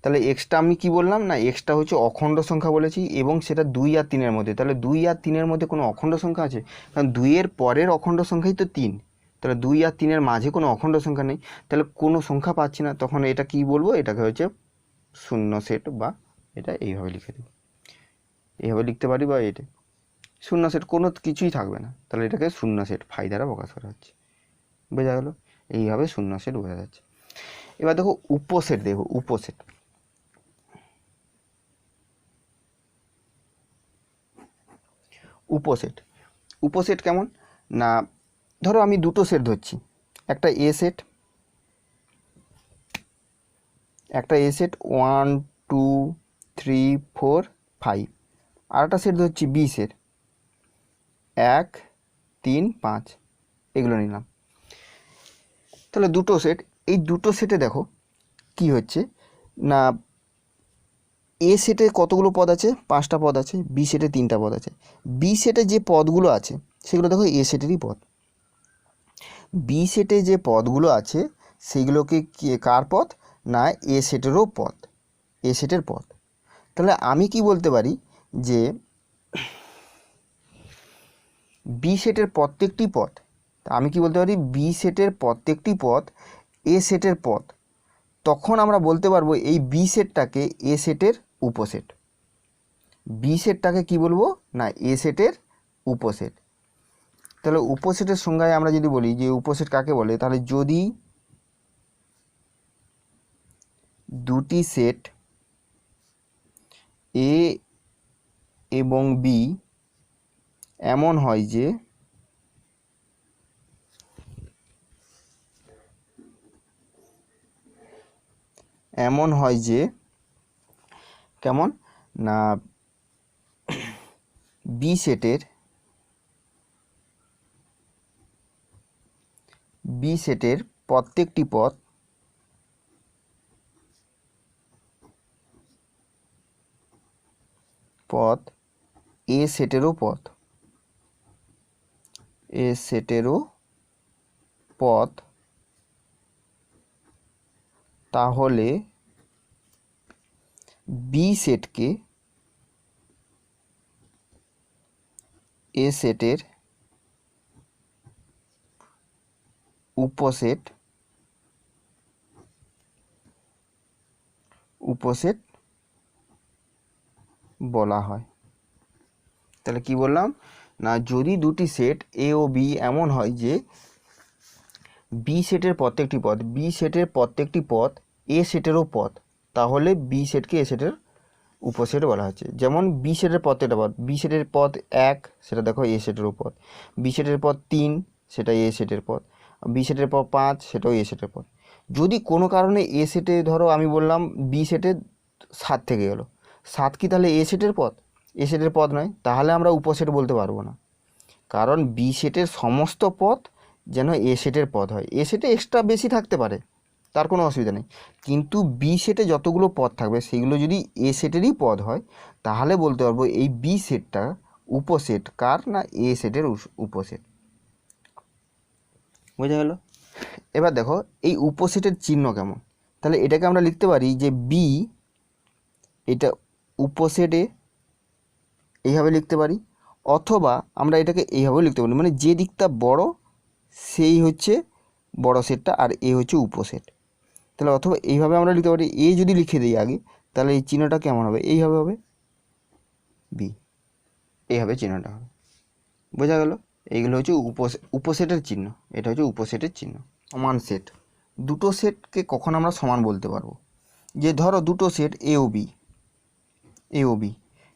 তাহলে এক্সটা আমি কি বললাম না, এক্সটা হচ্ছে অখণ্ড সংখ্যা বলেছি এবং সেটা 2 আর 3-এর মধ্যে। তাহলে 2 আর 3-এর মধ্যে কোনো অখণ্ড সংখ্যা আছে? কারণ 2-এর পরের অখণ্ড সংখ্যাই তো 3, তাহলে 2 আর 3-এর মাঝে কোনো অখণ্ড সংখ্যা নেই, তাহলে কোনো সংখ্যা পাচ্ছি না। তখন এটা কি বলবো, এটাকে হচ্ছে শূন্য সেট, বা এটা এইভাবে লিখে দেবো, এইভাবে লিখতে পারি, বা এটা শূন্য সেট, কোনো কিছুই থাকবে না, তাহলে এটাকে শূন্য সেট ফাই দ্বারা প্রকাশ করা হচ্ছে। বোঝা গেল? এইভাবে শূন্য সেট বোঝা যাচ্ছে। এবার দেখো উপসেট, দেখো উপসেট কেমন না, ধরো আমি দুটো সেট ধরছি, একটা এ সেট 1 2 3 4 5, আর একটা সেট ধরছি বি সেট 1 3 5, এগুলো নিলাম। তাহলে দুটো সেট, এই দুটো সেটে দেখো কি হচ্ছে না, এ সেটে কতগুলো পদ আছে, 5টা পদ আছে, বি সেটে 3টা পদ আছে। বি সেটে যে পদগুলো আছে সেগুলো দেখো এ সেটেরই পদ। বি সেটে যে পদগুলো আছে সেগুলোকে কার পদ না, এ সেটেরও পদ, এ সেটের পদ। তাহলে আমি কি বলতে পারি যে বি সেটের প্রত্যেকটি পদ, আমি কি বলতে পারি, বি সেটের প্রত্যেকটি পদ এ সেটের পদ। তখন আমরা বলতে পারবো এই বি সেটটাকে এ সেটের উপসেট। বি সেটটাকে কি বলবো না, এ সেটের উপসেট। তাহলে উপসেটের সংজ্ঞায় আমরা যদি বলি যে উপসেট কাকে বলে, তাহলে দুটি সেট এ এবং বি এমন হয় যে কেমন না বি সেটের প্রত্যেকটি পদ এ সেটেরও পদ তাহলে বি সেটকে এ সেটের উপসেট বলা হয়। তাহলে কি বললাম না, যদি দুটি সেট এ ও বি এমন হয় যে বি সেটের প্রত্যেকটি পদ এ সেটেরও পদ, তাহলে বি সেটকে এ সেটের উপসেট বলা হচ্ছে। যেমন বি সেটের প্রত্যেকটা পদ, বি সেটের পদ 1 সেটা দেখো এ সেটেরও পদ, বি সেটের পদ 3 সেটা এ সেটের পদ, বি সেটের পদ 5 সেটাও এ সেটের পদ। যদি কোনো কারণে এ সেটে ধরো আমি বললাম বি সেটে 7 থেকে গেল, 7 কি তাহলে এ সেটের পদ? এ সেটের পদ নয়, তাহলে আমরা উপসেট বলতে পারবো না, কারণ বি সেটের সমস্ত পদ যেন এ সেটের পদ হয়। এ সেটে এক্সট্রা বেশি থাকতে পারে, তার কোনো অসুবিধা নেই, কিন্তু বি সেটে যতগুলো পদ থাকবে সেগুলো যদি এ সেটেরই পদ হয় তাহলে বলতে পারবো এই বি সেটটা উপসেট কার না এ সেটের উপসেট। বোঝা গেল? এবার দেখো এই উপসেটের চিহ্ন কেমন, তাহলে এটাকে আমরা লিখতে পারি যে বি এটা উপসেট এ, এইভাবে লিখতে পারি, অথবা আমরা এটাকে এইভাবেও লিখতে পারি, মানে যে দিকটা বড় সেই হচ্ছে বড় সেটটা আর এ হচ্ছে উপসেট। তাহলে অথবা এইভাবে আমরা লিখতে পারি, এ যদি লিখে দিই আগে তাহলে এই চিহ্নটা কেমন হবে, এইভাবে হবে বি, এইভাবে চিহ্নটা হবে। বোঝা গেল? এইগুলো হচ্ছে উপসেটের চিহ্ন, এটা হচ্ছে উপসেটের চিহ্ন। সমান সেট, দুটো সেটকে কখন আমরা সমান বলতে পারবো, যে ধরো দুটো সেট এ ও বি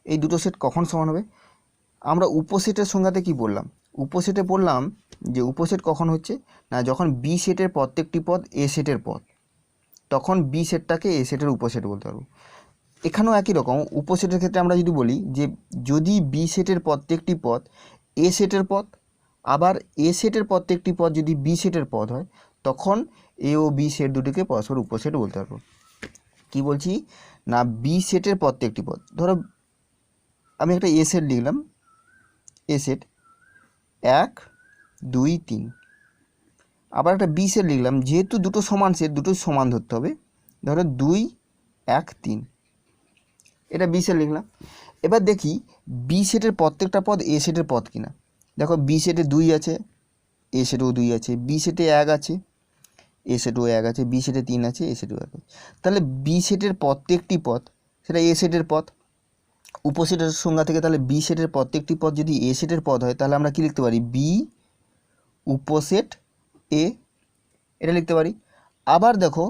এই দুটো সেট কখন সমান হবে? আমরা উপসেটের সংজ্ঞাতে কি বললাম? উপসেটে বললাম যে উপসেট কখন হচ্ছে না, যখন বি সেটের প্রত্যেকটি পদ এ সেটের পদ, তখন বি সেটটাকে এ সেটের উপসেট বলতে পারবো। এখানেও একই রকম, উপসেটের ক্ষেত্রে আমরা যদি বলি যে যদি বি সেটের প্রত্যেকটি পদ এ সেটের পদ, আবার এ সেটের প্রত্যেকটি পদ যদি বি সেটের পদ হয়, তখন এ ও বি সেট দুটিকে পরস্পর উপসেট বলতে পারবো। কি বলছি না, বি সেটের প্রত্যেকটি পদ, ধরো আমি একটা এ সেট লিখলাম, এ সেট 1 2 3, আবার একটা বি সেট লিখলাম, যেহেতু দুটো সমান সেট দুটো সমান ধরতে হবে, ধরো 2 1 3, এটা বি সেট লিখলাম। এবার দেখি বি সেটের প্রত্যেকটা পদ এ সেটের পদ কিনা। দেখো বি সেটে 2 আছে, এ সেটেও 2 আছে, বি সেটে 1 আছে, এ সেটেও 1 আছে, বি সেটে 3 আছে, এ সেটেও 1 আছে। তাহলে বি সেটের প্রত্যেকটি পদ সেটা এ সেটের পদ। উপসেটের সংজ্ঞা থেকে তাহলে বি সেটের প্রত্যেকটি পদ যদি এ সেটের পদ হয়, তাহলে আমরা কি লিখতে পারি, বি উপসেট এ, এটা লিখতে পারি। আবার দেখো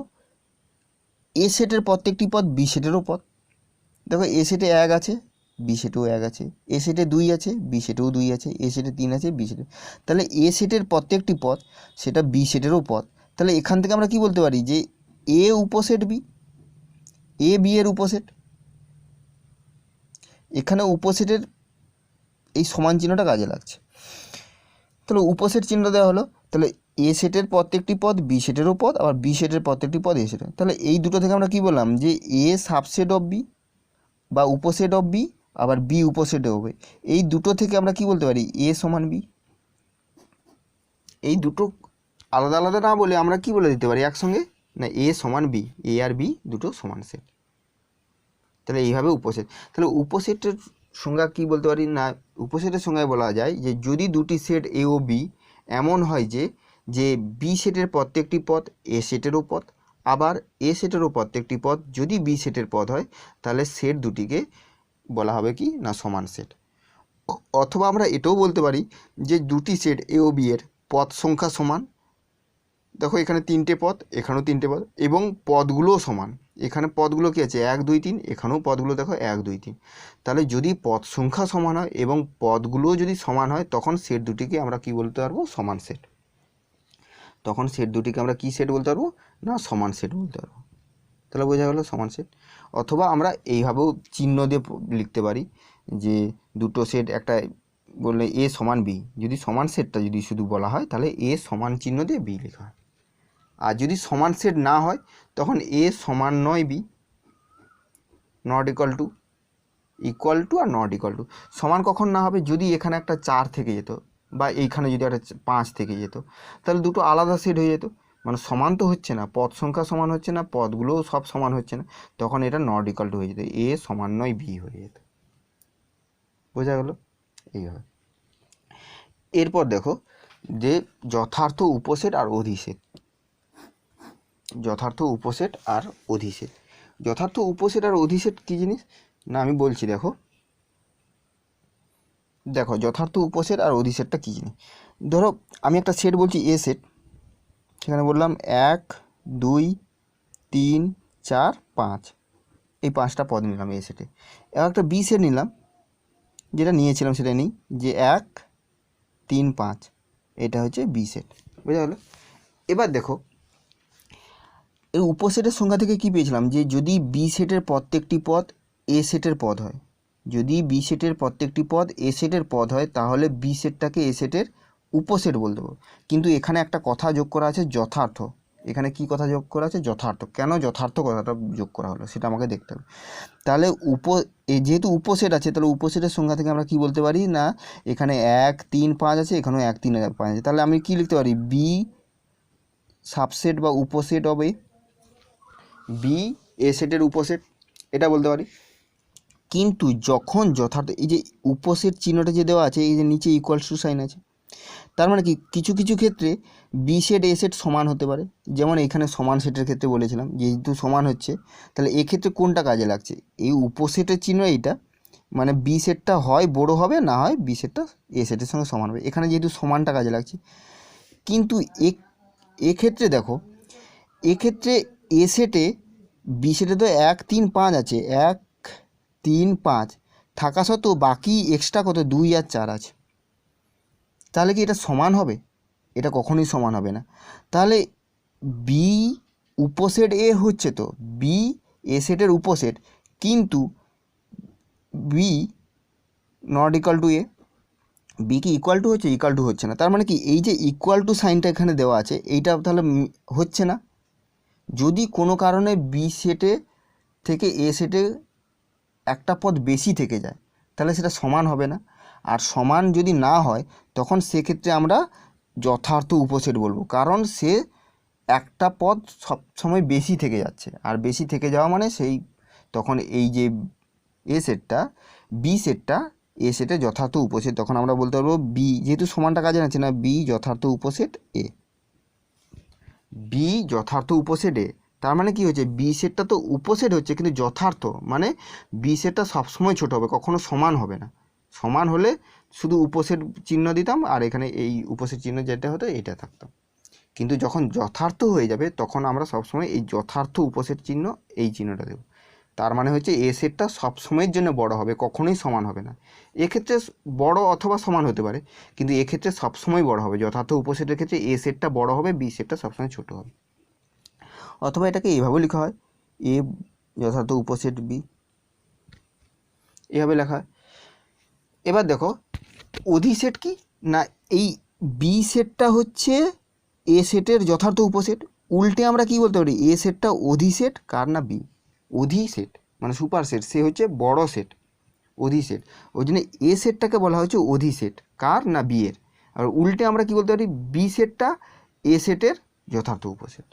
এ সেটের প্রত্যেকটি পদ বি সেটেরও পদ, দেখো এ সেটে 1 আছে, বি সেটেও 1 আছে, এ সেটে 2 আছে, বি সেটেও 2 আছে, এ সেটে 3 আছে, বি সেটে, তাহলে এ সেটের প্রত্যেকটি পদ সেটা বি সেটেরও পদ। তাহলে এখান থেকে আমরা কি বলতে পারি যে এ উপসেট বি, এ বি এর উপসেট। এখানে উপসেটের এই সমান চিহ্নটা কাজে লাগছে। তাহলে উপসেট চিহ্ন দেওয়া হলো, তাহলে এ সেটের প্রত্যেকটি পদ বি সেটেরও পদ, আবার বি সেটের প্রত্যেকটি পদ এ সেটের। তাহলে এই দুটো থেকে আমরা কি বললাম যে এ সাবসেট অফ বি বা উপসেট অফ বি, আবার বি উপসেট হবে। এই দুটো থেকে আমরা কি বলতে পারি, এ সমান বি। এই দুটো আলাদা আলাদা না বলে আমরা কি বলে দিতে পারি একসঙ্গে, না এ সমান বি, এ আর বি দুটো সমান সেট। তাহলে এইভাবে উপসেট। তাহলে উপসেটের সংজ্ঞা কি বলতে পারি না, উপসেটের সংজ্ঞায় বলা যায় যে যদি দুটি সেট এ ও বি এমন হয় যে যে বি সেটের প্রত্যেকটি পদ এ সেটেরও পদ, আবার এ সেটেরও প্রত্যেকটি পদ যদি বি সেটের পদ হয়, তাহলে সেট দুটিকে বলা হবে কি না সমান সেট। অথবা আমরা এটাও বলতে পারি যে দুটি সেট এ ও বি এর পদ সংখ্যা সমান, দেখো এখানে 3টে পদ, এখানেও 3টে পদ, এবং পদগুলোও সমান। এখানে পদগুলো কী আছে 1 2 3, এখানেও পদগুলো দেখো 1 2 3। তাহলে যদি পদ সংখ্যা সমান হয় এবং পদগুলোও যদি সমান হয় তখন সেট দুটিকে আমরা কি বলতে পারবো, সমান সেট। তখন সেট দুটিকে আমরা কি সেট বলতে পারবো না, সমান সেট বলতে পারবো। তাহলে বোঝা গেল সমান সেট। অথবা আমরা এইভাবেও চিহ্ন দিয়ে লিখতে পারি যে দুটো সেট, একটা বললে এ সমান বি, যদি সমান সেটটা যদি শুধু বলা হয় তাহলে এ সমান চিহ্ন দিয়ে বি লেখা হয়। আর যদি সমান সেট না হয় তখন এ সমান নয় বি, নট ইকুয়াল টু আর নট ইকুয়াল টু। সমান কখন না হবে, যদি এখানে একটা 4 থেকে যেত বা এইখানে যদি একটা 5 থেকে যেত, তাহলে দুটো আলাদা সেট হয়ে যেত। মানে সমান তো হচ্ছে না, পদ সংখ্যা সমান হচ্ছে না, পদগুলোও সব সমান হচ্ছে না, তখন এটা নট ইকুয়াল টু হয়ে যেত, এ সমান নয় বি হয়ে যেত। বোঝা গেল এইভাবে। এরপর দেখো যে যথার্থ উপসেট আর অধিসেট। যথার্থ উপসেট আর অধিসেট। যথার্থ উপসেট আর অধিসেট কী জিনিস না, আমি বলছি। দেখো যথার্থ উপসেট আর অধিসেটটা কী জিনিস। ধরো আমি একটা সেট বলছি এ সেট, সেখানে বললাম 1 2 3 4 5, এই 5টা পদ নিলাম এ সেটে। এবার একটা বি সেট নিলাম, যেটা নিয়েছিলাম সেটা নিই, যে 1 3 5, এটা হচ্ছে বি সেট। বুঝা গেল। এবার দেখো এর উপসেটের সংখ্যা থেকে কি পেয়েছিলাম, যে যদি বি সেটের প্রত্যেকটি পদ এ সেটের পদ হয়, যদি বি সেটের প্রত্যেকটি পদ এ সেটের পদ হয়, তাহলে বি সেটটাকে এ সেটের উপসেট বলতে পারবো। কিন্তু এখানে একটা কথা যোগ করা আছে, যথার্থ। এখানে কি কথা যোগ করা আছে, যথার্থ। কেন যথার্থ কথাটা যোগ করা হলো সেটা আমাকে দেখতে হবে। তাহলে যেহেতু উপসেট আছে, তাহলে উপসেটের সংখ্যা থেকে আমরা কি বলতে পারি না, এখানে 1 3 5 আছে, এখানেও 1 3 5 আছে, তাহলে আমি কি লিখতে পারি, বি সাবসেট বা উপসেট হবে বি এ সেটের উপসেট, এটা বলতে পারি। কিন্তু যখন যথার্থ, এই যে উপসেট চিহ্নটা যে দেওয়া আছে, এই যে নিচে ইকুয়ালস টু সাইন আছে, তার মানে কি কিছু কিছু ক্ষেত্রে বি সেট এ সেট সমান হতে পারে। যেমন এখানে সমান সেটের ক্ষেত্রে বলেছিলাম, যেহেতু সমান হচ্ছে, তাহলে এক্ষেত্রে কোনটা কাজে লাগছে, এই উপসেটের চিহ্ন এইটা, মানে বি সেটটা হয় বড় হবে, না হয় বি সেটটা এ সেটের সঙ্গে সমান হবে, এখানে যেহেতু সমানটা কাজে লাগছে। কিন্তু এক্ষেত্রে দেখো, এক্ষেত্রে এ সেটে বি সেটে তো 1 3 5 আছে, 1 3 5 থাকা সত্ত্বেও বাকি এক্সট্রা কত 2 আর 4 আছে, তাহলে কি এটা সমান হবে, এটা কখনোই সমান হবে না। তাহলে বি উপসেট এ হচ্ছে, তো বি এ সেটের উপসেট, কিন্তু B not equal to A, B কি ইকুয়াল টু হচ্ছে, ইকুয়াল টু হচ্ছে না। তার মানে কি এই যে ইকুয়াল টু সাইনটা এখানে দেওয়া আছে, এইটা তাহলে হচ্ছে না। যদি কোনো কারণে বি সেটে থেকে এ সেটে একটা পদ বেশি থেকে যায়, তাহলে সেটা সমান হবে না। আর সমান যদি না হয়, তখন সেক্ষেত্রে আমরা যথার্থ উপসেট বলবো, কারণ সে একটা পদ সবসময় বেশি থেকে যাচ্ছে, আর বেশি থেকে যাওয়া মানে সেই, তখন এই যে এ সেটটা বি সেটটা এ সেটের যথার্থ উপসেট, তখন আমরা বলতে পারবো বি, যেহেতু সমানটা কাজে লাগছে না, বি যথার্থ উপসেট এ। বি যথার্থ উপসেট এ, তার মানে কি হচ্ছে, বি সেটটা তো উপসেট হচ্ছে, কিন্তু যথার্থ মানে বি সেটটা সবসময় ছোট হবে, কখনো সমান হবে না। সমান হলে শুধু উপসেট চিহ্ন দিতাম, আর এখানে এই উপসেট চিহ্ন যেটা হতো এটা থাকতো। কিন্তু যখন যথার্থ হয়ে যাবে, তখন আমরা সবসময় এই যথার্থ উপসেট চিহ্ন, এই চিহ্নটা দেব। তার মানে হচ্ছে এ সেটটা সবসময়ের জন্য বড় হবে, কখনোই সমান হবে না। এক্ষেত্রে বড় অথবা সমান হতে পারে, কিন্তু এক্ষেত্রে সবসময় বড় হবে। যথার্থ উপসেটের ক্ষেত্রে এ সেটটা বড় হবে, বি সেটটা সবসময় ছোট হবে। অথবা এটাকে এইভাবে লেখা হয়, এ যথার্থ উপসেট বি, এভাবে লেখা হয়। এবার দেখো অধিসেট কি না, এই বি সেটটা হচ্ছে এ সেটের যথার্থ উপসেট। উল্টে আমরা কি বলতে পারি, এ সেটটা অধিসেট কার না বি, অধিসেট মানে সুপার সেট, সে হচ্ছে বড় সেট, অধিসেট। ওই জন্য এ সেটটাকে বলা হচ্ছে অধিসেট কার না বি এর। আর উল্টে আমরা কি বলতে পারি, বি সেটটা এ সেটের যথার্থ উপসেট।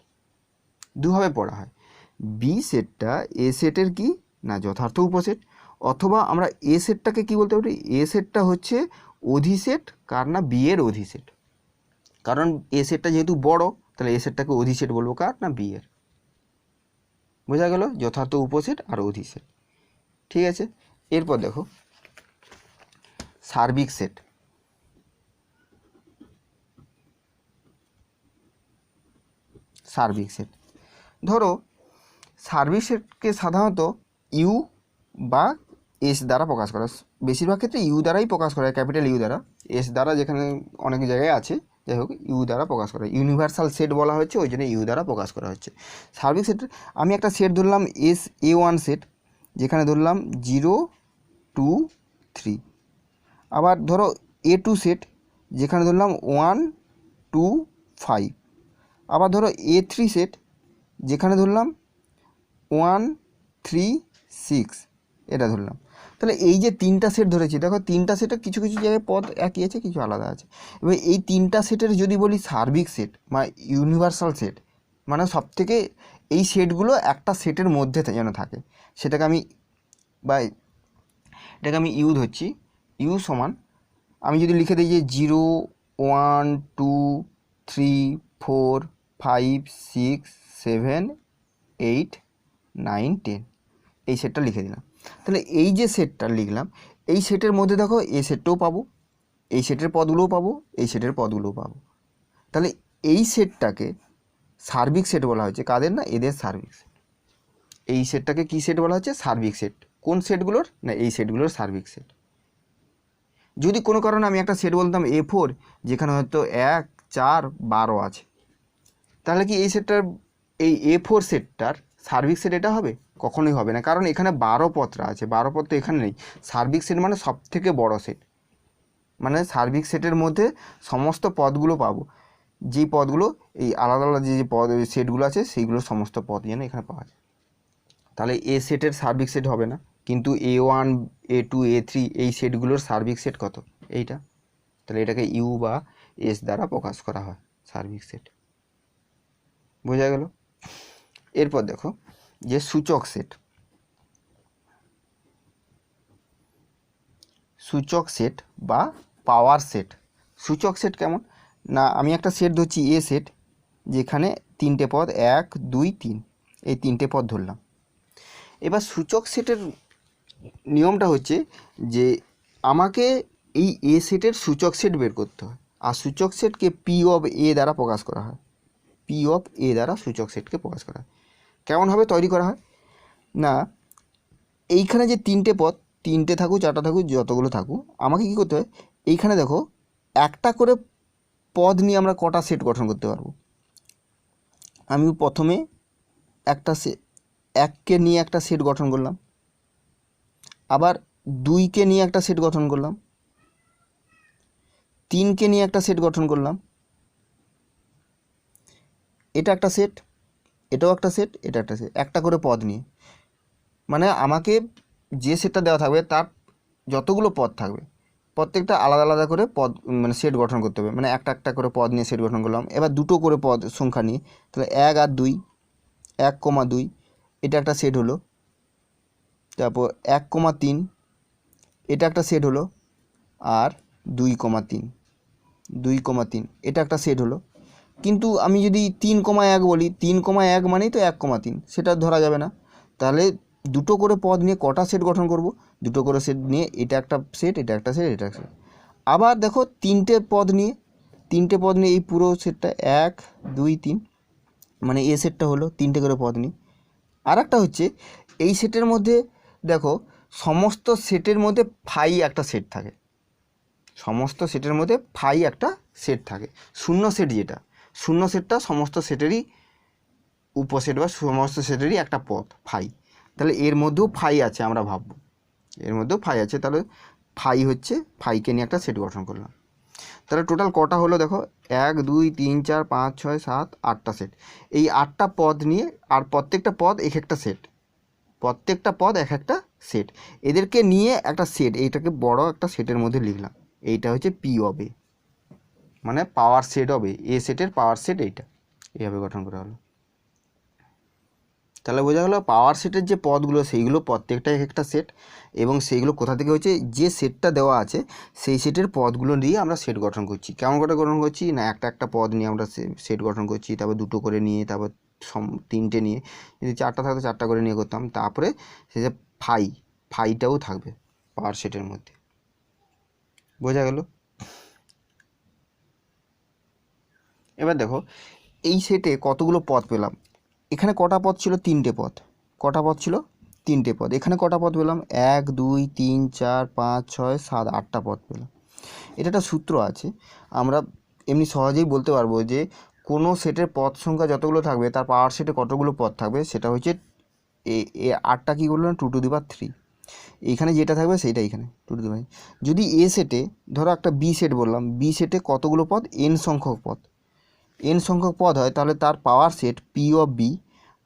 দুভাবে পড়া হয়, বি সেটটা এ সেটের কি না যথার্থ উপসেট, অথবা আমরা এ সেটটাকে কি বলতে পারি, এ সেটটা হচ্ছে অধিসেট কার না বি এর অধিসেট। কারণ এ সেটটা যেহেতু বড়, তাহলে এ সেটটাকে অধিসেট বলবো কার না বি এর। বোঝা গেল যথার্থ উপসেট আর অধিসেট। ঠিক আছে, এরপর দেখো সার্বিক সেট। সার্বিক সেট, ধরো সার্বিক সেটকে সাধারণত ইউ বা এস দ্বারা প্রকাশ করা, বেশিরভাগ ক্ষেত্রে ইউ দ্বারাই প্রকাশ করা হয়, ক্যাপিটাল ইউ দ্বারা। এস দ্বারা যেখানে অনেক জায়গায় আছে, যাই হোক ইউ দ্বারা প্রকাশ করা হয়। ইউনিভার্সাল সেট বলা হচ্ছে, ওই জন্য ইউ দ্বারা প্রকাশ করা হচ্ছে। সার্বিক সেট, আমি একটা সেট ধরলাম A1 সেট, যেখানে ধরলাম 0 2 3। আবার ধরো A2 সেট, যেখানে ধরলাম 1 2 5। আবার ধরো A3 সেট, যেখানে ধরলাম 1 3 6, এটা ধরলাম। তাহলে এই যে তিনটা সেট ধরেছি, দেখো তিনটা সেটে কিছু কিছু জায়গায় পদ একই আছে, কিছু আলাদা আছে। এবার এই তিনটা সেটের যদি বলি সার্বিক সেট বা ইউনিভার্সাল সেট, মানে সবথেকে এই সেটগুলো একটা সেটের মধ্যে যেন থাকে, সেটাকে আমি বা এটাকে আমি ইউ ধরছি। ইউ সমান, আমি যদি লিখে দিই যে 0 1 2 3 4 5 6 7 8 9 10, এই সেটটা লিখে দিলাম। তাহলে এই যে সেটটা লিখলাম, এই সেটের মধ্যে দেখো এই সেটটাও পাবো, এই সেটের পদগুলোও পাবো, এই সেটের পদগুলোও পাবো। তাহলে এই সেটটাকে সার্বিক সেট বলা হচ্ছে। কাদের না? এদের সার্বিক সেট। এই সেটটাকে কি সেট বলা হচ্ছে? সার্বিক সেট। কোন সেটগুলোর? না এই সেটগুলোর সার্বিক সেট। যদি কোনো কারণে আমি একটা সেট বলতাম A4, যেখানে হয়তো 1 4 12 আছে, তাহলে কি এই সেটটার, এই A4 সেটটার সার্বিক সেট এটা হবে? কখনোই হবে না, কারণ এখানে 12 পদটা আছে, 12 পদ তো এখানে নেই। সার্বিক সেট মানে সব থেকে বড় সেট, মানে সার্বিক সেটের মধ্যে সমস্ত পদগুলো পাবো, যেই পদগুলো এই আলাদা আলাদা যে পদ সেটগুলো আছে সেইগুলো সমস্ত পদ যেন এখানে পাওয়া যায়। তাহলে এ সেটের সার্বিক সেট হবে না, কিন্তু A1 A2 A3 এই সেটগুলোর সার্বিক সেট কত? এইটা। তাহলে এটাকে ইউ বা এস দ্বারা প্রকাশ করা হয়, সার্বিক সেট। বোঝা গেল? এরপর দেখো যে সূচক সেট। সূচক সেট বা পাওয়ার সেট। সূচক সেট কেমন না, আমি একটা সেট ধরছি এ সেট, যেখানে তিনটে পদ 1 2 3, এই তিনটে পদ ধরলাম। এবার সূচক সেটের নিয়মটা হচ্ছে যে আমাকে এই এ সেটের সূচক সেট বের করতে হয়, আর সূচক সেটকে পি অফ এ দ্বারা প্রকাশ করা হয়। পি অফ এ দ্বারা সূচক সেটকে প্রকাশ করা হয়। কেমনভাবে তৈরি করা হয় না, এইখানে যে তিনটে পদ, তিনটে থাকুক চারটা থাকুক যতগুলো থাকুক, আমাকে কী করতে হয়, এইখানে দেখো একটা করে পদ নিয়ে আমরা কটা সেট গঠন করতে পারবো। আমি প্রথমে একটা এককে নিয়ে একটা সেট গঠন করলাম, আবার 2কে নিয়ে একটা সেট গঠন করলাম, 3কে নিয়ে একটা সেট গঠন করলাম, এটা একটা সেট, এটাও একটা সেট, এটা একটা সেট, একটা করে পদ নিয়ে। মানে আমাকে যে সেটটা দেওয়া থাকবে তার যতগুলো পদ থাকবে প্রত্যেকটা আলাদা আলাদা করে পদ মানে সেট গঠন করতে হবে। মানে একটা একটা করে পদ নিয়ে সেট গঠন করলাম। এবার দুটো করে পদ সংখ্যা নিয়ে, তাহলে 1 আর 2, 1,2, এটা একটা সেট হলো। তারপর 1,3, এটা একটা সেট হলো। আর 2,3, 2,3, এটা একটা সেট হলো। কিন্তু আমি যদি 3,1 বলি, 3,1 মানেই তো 1,3, সেটা ধরা যাবে না। তাহলে দুটো করে পদ নিয়ে কটা সেট গঠন করব? দুটো করে সেট নিয়ে এটা একটা সেট, এটা একটা সেট, এটা একটা সেট। আবার দেখো তিনটে পদ নিয়ে এই পুরো সেটটা 1 2 3, মানে এ সেটটা হলো তিনটে করে পদ নিয়ে। আর একটা হচ্ছে এই সেটের মধ্যে দেখো সমস্ত সেটের মধ্যে ফাই একটা সেট থাকে, সমস্ত সেটের মধ্যে ফাই একটা সেট থাকে। শূন্য সেট যেটা, শূন্য সেটটা সমস্ত সেটেরই উপসেট বা সমস্ত সেটেরই একটা পদ ফাই। তাহলে এর মধ্যেও ফাই আছে, আমরা ভাববো এর মধ্যেও ফাই আছে। তাহলে ফাই হচ্ছে, ফাইকে নিয়ে একটা সেট গঠন করলাম। তাহলে টোটাল কটা হলো দেখো, 1 2 3 4 5 6 7 8টা সেট। এই 8টা পদ নিয়ে, আর প্রত্যেকটা পদ এক একটা সেট, প্রত্যেকটা পদ এক একটা সেট, এদেরকে নিয়ে একটা সেট, এইটাকে বড় একটা সেটের মধ্যে লিখলাম। এইটা হচ্ছে পি অফ এ, মানে পাওয়ার সেট হবে এ সেটের পাওয়ার সেট, এইটা এইভাবে গঠন করা হলো। তাহলে বোঝা গেল পাওয়ার সেটের যে পদগুলো সেইগুলো প্রত্যেকটাই একটা সেট, এবং সেইগুলো কোথা থেকে হচ্ছে, যে সেটটা দেওয়া আছে সেই সেটের পদগুলো নিয়ে আমরা সেট গঠন করছি। কেমন করে গঠন করছি না, একটা একটা পদ নিয়ে আমরা সেট গঠন করছি, তারপর দুটো করে নিয়ে, তারপর তিনটে নিয়ে, যদি চারটা থাকতো চারটা করে নিয়ে করতাম। তারপরে সে যে ফাইটাও থাকবে পাওয়ার সেটের মধ্যে। বোঝা গেল? এবার দেখো এই সেটে কতগুলো পদ পেলাম। এখানে কটা পদ ছিল? তিনটে পদ। কটা পদ ছিল? 3টে পদ। এখানে কটা পদ পেলাম? 1 2 3 4 5 6 7 8টা পদ পেলাম। এটা একটা সূত্র আছে, আমরা এমনি সহজেই বলতে পারবো যে কোনো সেটের পদ সংখ্যা যতগুলো থাকবে তার পাওয়ার সেটে কতগুলো পদ থাকবে, সেটা হচ্ছে এ 8টা কী বললাম 2 টু দি পাওয়ার 3। এইখানে যেটা থাকবে সেইটা এখানে 2 টু দি পাওয়ার। যদি এ সেটে ধরো একটা বি সেট বললাম, বি সেটে কতগুলো পদ? n সংখ্যক পদ। n সংখ্যক পদ হয় তাহলে তার power set P of B,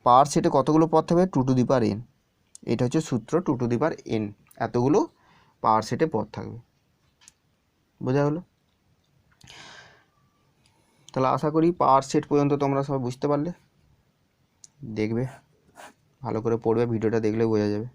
power সেটে কতগুলো পদ থাকবে? 2 টু দি পাওয়ার n। এটা হচ্ছে সূত্র 2 টু দি পাওয়ার n, এতগুলো পাওয়ার সেটে পদ থাকবে। বোঝা হলো? তাহলে আশা করি পাওয়ার সেট পর্যন্ত তোমরা সব বুঝতে পারলে। দেখবে ভালো করে পড়বে, ভিডিওটা দেখলে বোঝা যাবে।